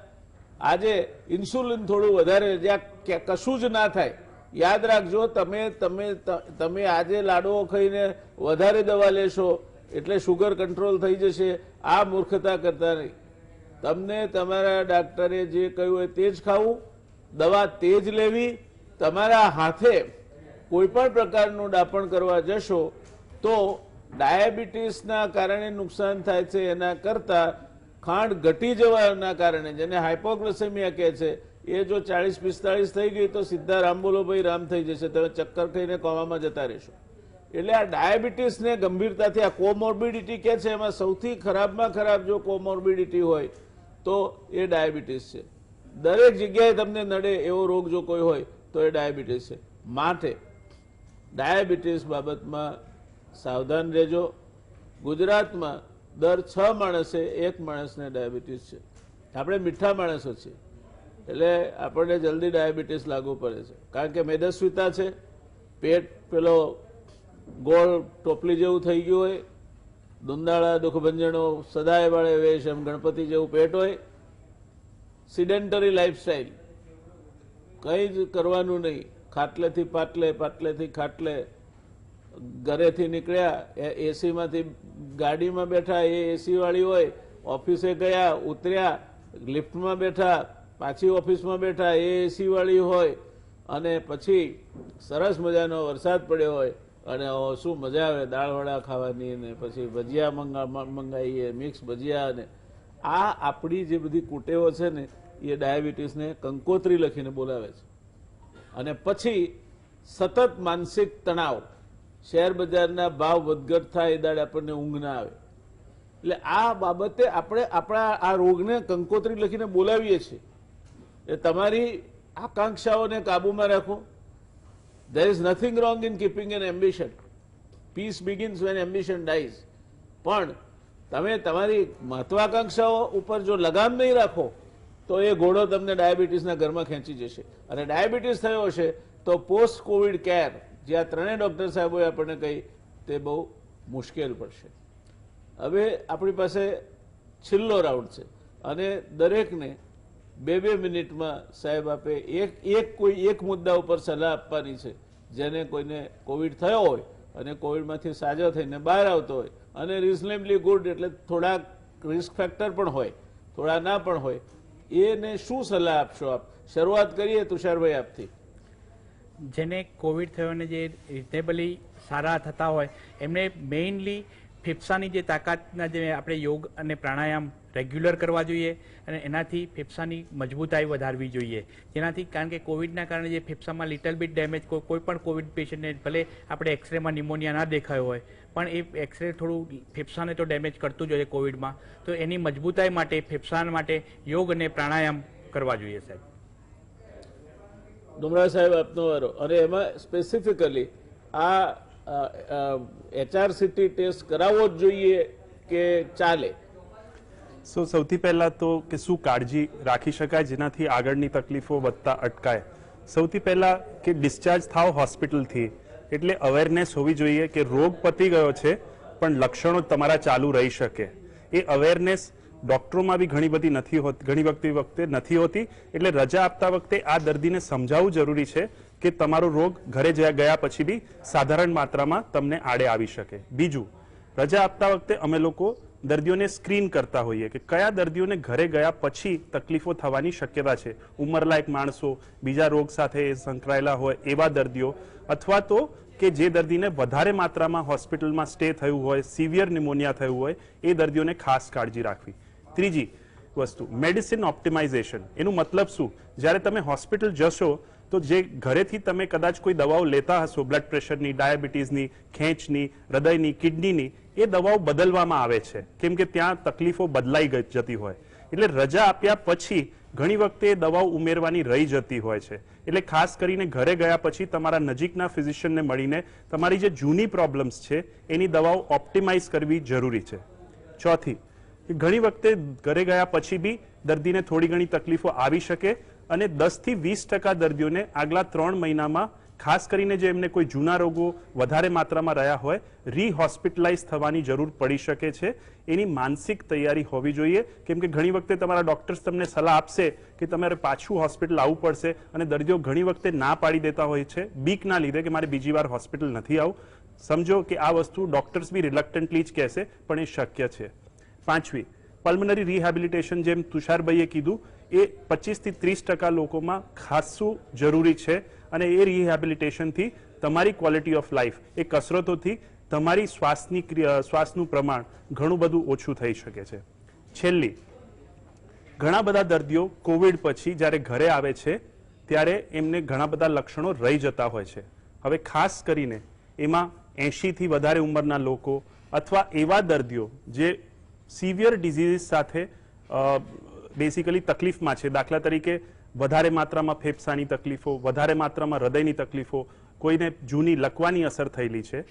આજે ઇન્સ્યુલિન થોડું વધારે, જ્યાં કશું જ ના થાય. યાદ રાખજો, તમે આજે લાડુઓ ખાઈને વધારે દવા લેશો એટલે શુગર કંટ્રોલ થઈ જશે. આ મૂર્ખતા કરતા નહીં. તમને તમારા ડાક્ટરે જે કહ્યું હોય તે જ ખાવું, દવા તે જ લેવી. તમારા હાથે કોઈ પણ પ્રકારનું ડાપણ કરવા જશો તો ડાયાબિટીસના કારણે નુકસાન થાય છે એના કરતાં ખાંડ ઘટી જવાના કારણે, જેને હાઇપોગ્લાઇસેમિયા કહે છે, એ જો 40-45 થઈ ગઈ તો સીધા રામ બોલો ભાઈ રામ થઈ જશે, તમે ચક્કર ખાઈને કોમામાં જતા રહેશો. એટલે આ ડાયાબિટીસને ગંભીરતાથી, આ કોમોર્બિડિટી કહે છે, એમાં સૌથી ખરાબમાં ખરાબ જો કોમોર્બિડિટી હોય તો એ ડાયાબિટીસ છે. દરેક જગ્યાએ તમને નડે એવો રોગ જો કોઈ હોય તો એ ડાયાબિટીસ છે. માટે ડાયાબિટીસ બાબતમાં સાવધાન રહેજો. ગુજરાતમાં દર 6 માણસે 1 માણસને ડાયાબિટીસ છે. આપણે મીઠા માણસો છીએ એટલે આપણને જલ્દી ડાયાબિટીસ લાગુ પડે છે, કારણ કે મેદસ્વીતા છે, પેટ પેલો ગોળ ટોપલી જેવું થઈ ગયું હોય, દુંદાળા દુઃખભંજનો સદાય વાળે વેશ એમ ગણપતિ જેવું પેટ હોય, સિડેન્ટરી લાઈફસ્ટાઈલ, કંઈ જ કરવાનું નહીં, ખાટલેથી પાટલે, પાટલેથી ખાટલે, ઘરેથી નીકળ્યા એસીમાંથી ગાડીમાં બેઠા, એ એસી વાળી હોય, ઓફિસે ગયા ઉતર્યા, લિફ્ટમાં બેઠા, પાછી ઓફિસમાં બેઠા, એ એસી વાળી હોય, અને પછી સરસ મજાનો વરસાદ પડ્યો હોય અને શું મજા આવે દાળવડા ખાવાની, ને પછી ભજીયા મંગાવીએ, મિક્સ ભજીયા. અને આ આપણી જે બધી કુટેવો છે ને એ ડાયાબિટીસને કંકોત્રી લખીને બોલાવે છે. અને પછી સતત માનસિક તણાવ, શેર બજારના ભાવ વધઘટ થાય એ દાડે આપણને ઊંઘ ના આવે. એટલે આ બાબતે આપણે આપણા આ રોગને કંકોત્રી લખીને બોલાવીએ છીએ. એ તમારી આકાંક્ષાઓને કાબૂમાં રાખો. There is nothing wrong in keeping an ambition. Peace begins when ambition dies. પણ તમે તમારી મહત્વાકાંક્ષાઓ ઉપર જો લગામ નહીં રાખો તો એ ઘોડો તમને ડાયાબિટીસના ઘરમાં ખેંચી જશે. અને ડાયાબિટીસ થયો હશે તો પોસ્ટ કોવિડ કેર, જે આ ત્રણેય ડોક્ટર સાહેબોએ આપણને કહી, તે બહુ મુશ્કેલ પડશે. હવે આપણી પાસે છેલ્લો રાઉન્ડ છે અને દરેકને 2-2 મિનિટમાં સાહેબ આપે એક મુદ્દા ઉપર સલાહ આપવાની છે. જેને કોઈને કોવિડ થયો હોય અને કોવિડમાંથી સાજો થઈને બહાર આવતો હોય અને રિઝનેબલી ગુડ એટલે થોડા રિસ્ક ફેક્ટર પણ હોય, થોડા ના પણ હોય, એને શું સલાહ આપશો આપ? શરૂઆત કરીએ તુષારભાઈ આપથી. જેને કોવિડ થયો અને જે રિઝનેબલી સારા થતા હોય એમને મેઇનલી ફેફસાની જે તાકાતના જે આપણે યોગ અને પ્રાણાયામ રેગ્યુલર કરવા જોઈએ અને એનાથી ફેફસાની મજબૂતાઈ વધારવી જોઈએ. જેનાથી કારણ કે કોવિડના કારણે જે ફેફસામાં લિટલ બીટ ડેમેજ કોઈ પણ કોવિડ પેશન્ટને ભલે આપણે એક્સરેમાં નિમોનિયા ના દેખાયો હોય પણ એ એક્સરે થોડું ફેફસાને તો ડેમેજ કરતું જ હોય કોવિડમાં. તો એની મજબૂતાઈ માટે ફેફસા માટે યોગ અને પ્રાણાયામ કરવા જોઈએ સાહેબ. ડુમરા સાહેબ આપનો વારો. અને એમાં સ્પેસિફિકલી આ HRCT ટેસ્ટ કરાવવો જ જોઈએ કે ચાલે? સૌથી પહેલા તો કે શું કાળજી રાખી શકાય જેનાથી આગળની તકલીફો વધતા અટકાય. સૌથી પહેલા કે ડિસ્ચાર્જ થાવ હોસ્પિટલથી એટલે અવેરનેસ હોવી જોઈએ કે રોગ પતી ગયો છે પણ લક્ષણો તમારા ચાલુ રહી શકે. એ અવેરનેસ ડોક્ટરોમાં બી ઘણી વખતે નથી હોતી. એટલે રજા આપતા વખતે આ દર્દીને સમજાવવું જરૂરી છે કે તમારો રોગ ઘરે ગયા પછી બી સાધારણ માત્રામાં તમને આડે આવી શકે. બીજું, રજા આપતા વખતે અમે લોકો દર્દીઓને સ્ક્રીન કરતા હોઈએ કે કયા દર્દીઓને ઘરે ગયા પછી તકલીફો થવાની શક્યતા છે. ઉંમરલાયક માણસો, બીજા રોગ સાથે સંકળાયેલા હોય એવા દર્દીઓ, અથવા તો કે જે દર્દીને વધારે માત્રામાં હોસ્પિટલમાં સ્ટે થયું હોય, સિવિયર નિમોનિયા થયું હોય, એ દર્દીઓને ખાસ કાળજી રાખવી. ત્રીજી વસ્તુ, મેડિસિન ઓપ્ટિમાઇઝેશન. એનું મતલબ શું? જ્યારે તમે હોસ્પિટલ જશો તો જે ઘરેથી તમે કદાચ કોઈ દવાઓ લેતા હશો, બ્લડ પ્રેશરની, ડાયાબિટીસની, ખેંચની, હૃદયની, કિડનીની, એ દવાઓ બદલવામાં આવે છે કેમ કે ત્યાં તકલીફો બદલાઈ જતી હોય. એટલે રજા આપ્યા પછી ઘણી વખતે દવાઓ ઉમેરવાની રહી જતી હોય છે. એટલે ખાસ કરીને ઘરે ગયા પછી તમારા નજીકના ફિઝિશિયનને મળીને તમારી જે જૂની પ્રોબ્લેમ્સ છે એની દવાઓ ઓપ્ટિમાઇઝ કરવી જરૂરી છે. ચોથી, ઘણી વખતે ઘરે ગયા પછી બી દર્દીને થોડી ઘણી તકલીફો આવી શકે અને 10 થી 20% દર્દીઓને આગલા 3 મહિનામાં, ખાસ કરીને જે એમને કોઈ જૂના રોગો વધારે માત્રામાં રહ્યા હોય, રીહોસ્પિટલાઇઝ થવાની જરૂર પડી શકે છે. એની માનસિક તૈયારી હોવી જોઈએ કેમ કે ઘણી વખતે તમારા ડોક્ટર્સ તમને સલાહ આપશે કે તમારે પાછું હોસ્પિટલ આવવું પડશે અને દર્દીઓ ઘણી વખતે ના પાડી દેતા હોય છે બીકના લીધે કે મારે બીજી વાર હોસ્પિટલ નથી આવવું. સમજો કે આ વસ્તુ ડોક્ટર્સ બી રિલક્ટન્ટલી જ કહેશે પણ એ શક્ય છે. પાંચમી, પલ્મનરી રિહેબિલિટેશન, જેમ તુષારભાઈએ કીધું, એ 25 થી 30% લોકોમાં ખાસું જરૂરી છે અને એ રિહેબિલિટેશનથી તમારી ક્વોલિટી ઓફ લાઈફ, એ કસરતોથી તમારી શ્વાસનું પ્રમાણ ઘણું બધું ઓછું થઈ શકે છે. છેલ્લી, ઘણા બધા દર્દીઓ કોવિડ પછી જ્યારે ઘરે આવે છે ત્યારે એમને ઘણા બધા લક્ષણો રહી જતા હોય છે. હવે ખાસ કરીને એમાં 80 થી વધારે ઉંમરના લોકો અથવા એવા દર્દીઓ જે સિવિયર ડિઝીઝ સાથે બેસિકલી તકલીફમાં છે, દાખલા તરીકે વધારે માત્રામાં ફેફસાની તકલીફો, વધારે માત્રામાં હૃદયની તકલીફો, કોઈને જૂની લકવાની અસર થયેલી છે,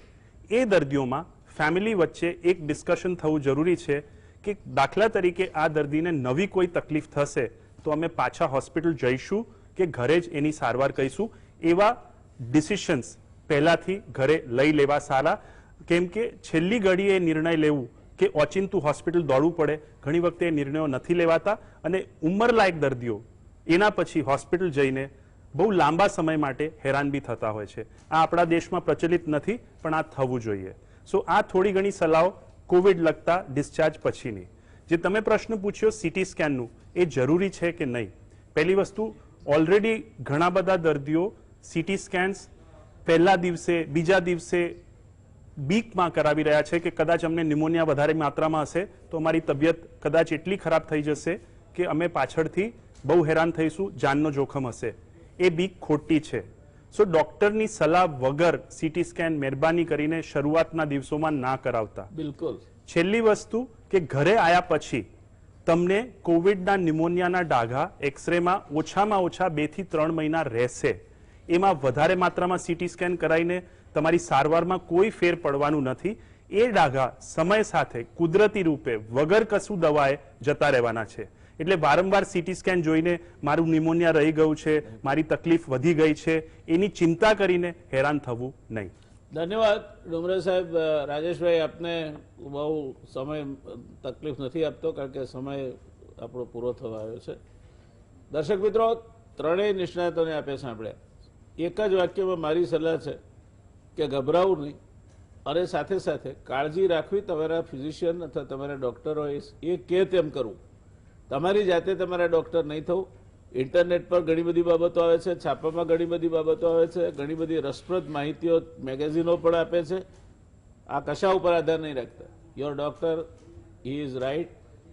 એ દર્દીઓમાં ફેમિલી વચ્ચે એક ડિસ્કશન થવું જરૂરી છે કે દાખલા તરીકે આ દર્દીને નવી કોઈ તકલીફ થશે તો અમે પાછા હોસ્પિટલ જઈશું કે ઘરે જ એની સારવાર કરીશું. એવા ડિસિશન્સ પહેલાથી ઘરે લઈ લેવા સારા, કેમ કે છેલ્લી ઘડીએ નિર્ણય લેવું કે ઓચિંતું હોસ્પિટલ દોડવું પડે, ઘણી વખતે એ નિર્ણયો નથી લેવાતા અને ઉંમરલાયક દર્દીઓ એના પછી હોસ્પિટલ જઈને બહુ લાંબા સમય માટે હેરાન બી થતા હોય છે. આ આપણા દેશમાં પ્રચલિત નથી પણ આ થવું જોઈએ. સો આ થોડી ઘણી સલાહો કોવિડ લગતા ડિસ્ચાર્જ પછીની. જે તમે પ્રશ્ન પૂછ્યો સીટી સ્કેનનું, એ જરૂરી છે કે નહીં? પહેલી વસ્તુ, ઓલરેડી ઘણા બધા દર્દીઓ સીટી સ્કેન્સ પહેલા દિવસે, બીજા દિવસે બીકમાં કરાવી રહ્યા છે કે કદાચ અમને નિમોનિયા વધારે માત્રામાં હશે તો અમારી તબિયત કદાચ એટલી ખરાબ થઈ જશે કે અમે પાછળથી બહુ હેરાન થઈશું, જાનનો જોખમ હશે. એ બીક ખોટી છે. સો ડોક્ટરની સલાહ વગર સીટી સ્કેન મહેરબાની કરીને શરૂઆતના દિવસોમાં ના કરાવતા. બિલકુલ. છેલ્લી વસ્તુ કે ઘરે આવ્યા પછી તમને કોવિડના નિમોનિયાના ડાઘા એક્સરેમાં ઓછામાં ઓછા 2 થી 3 મહિના રહેશે. એમાં વધારે માત્રામાં સીટી સ્કેન કરાવીને તમારી સારવારમાં કોઈ ફેર પડવાનું નથી. એ ડાઘા સમય સાથે કુદરતી રૂપે વગર કશું દવાએ જતા રહેવાના છે. એટલે વારંવાર સીટી સ્કેન જોઈને મારું નિમોનિયા રહી ગયું છે, મારી તકલીફ વધી ગઈ છે, એની ચિંતા કરીને હેરાન થવું નહીં. ધન્યવાદ ડુમરે સાહેબ. રાજેશભાઈ, આપને બહુ સમય તકલીફ નથી આપતો કારણ કે સમય આપણો પૂરો થવા આવ્યો છે. દર્શક મિત્રો, ત્રણેય નિષ્ણાતોને આપે સાંભળ્યા. એક જ વાક્યમાં મારી સલાહ છે કે ગભરાવું નહીં અને સાથે સાથે કાળજી રાખવી. તમારા ફિઝિશિયન અથવા તમારા ડૉક્ટરો એ કે તેમ કરવું. તમારી જાતે તમારા ડૉક્ટર નહીં થવું. ઇન્ટરનેટ પર ઘણી બધી બાબતો આવે છે, છાપામાં ઘણી બધી બાબતો આવે છે, ઘણી બધી રસપ્રદ માહિતીઓ મેગેઝિનો પણ આપે છે. આ કશા ઉપર આધાર નહીં રાખતા. Your doctor he is right.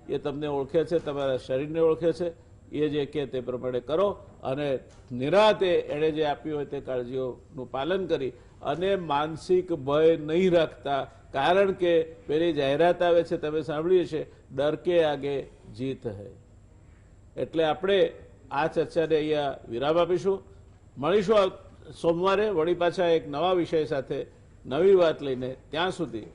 એ તમને ઓળખે છે, તમારા શરીરને ઓળખે છે. એ જે કે તે પ્રમાણે કરો અને નિરાતે એણે જે આપ્યું હોય તે કાળજીઓનું પાલન કરી અને માનસિક ભય નહીં રાખતા. કારણ કે પેલી જાહેરાત આવે છે, તમે સાંભળ્યું છે, ડર કે આગે જીત હૈ. એટલે આપણે આ ચર્ચાને અહીંયા વિરામ આપીશું. મળીશું સોમવારે વળી પાછા એક નવા વિષય સાથે, નવી વાત લઈને. ત્યાં સુધી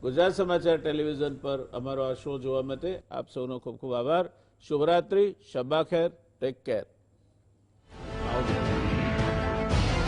ગુજરાત સમાચાર ટેલિવિઝન પર અમારો આ શો જોવા માટે આપ સૌનો ખૂબ ખૂબ આભાર. શુભરાત્રી, શબ્બા ખેર, ટેક કેર.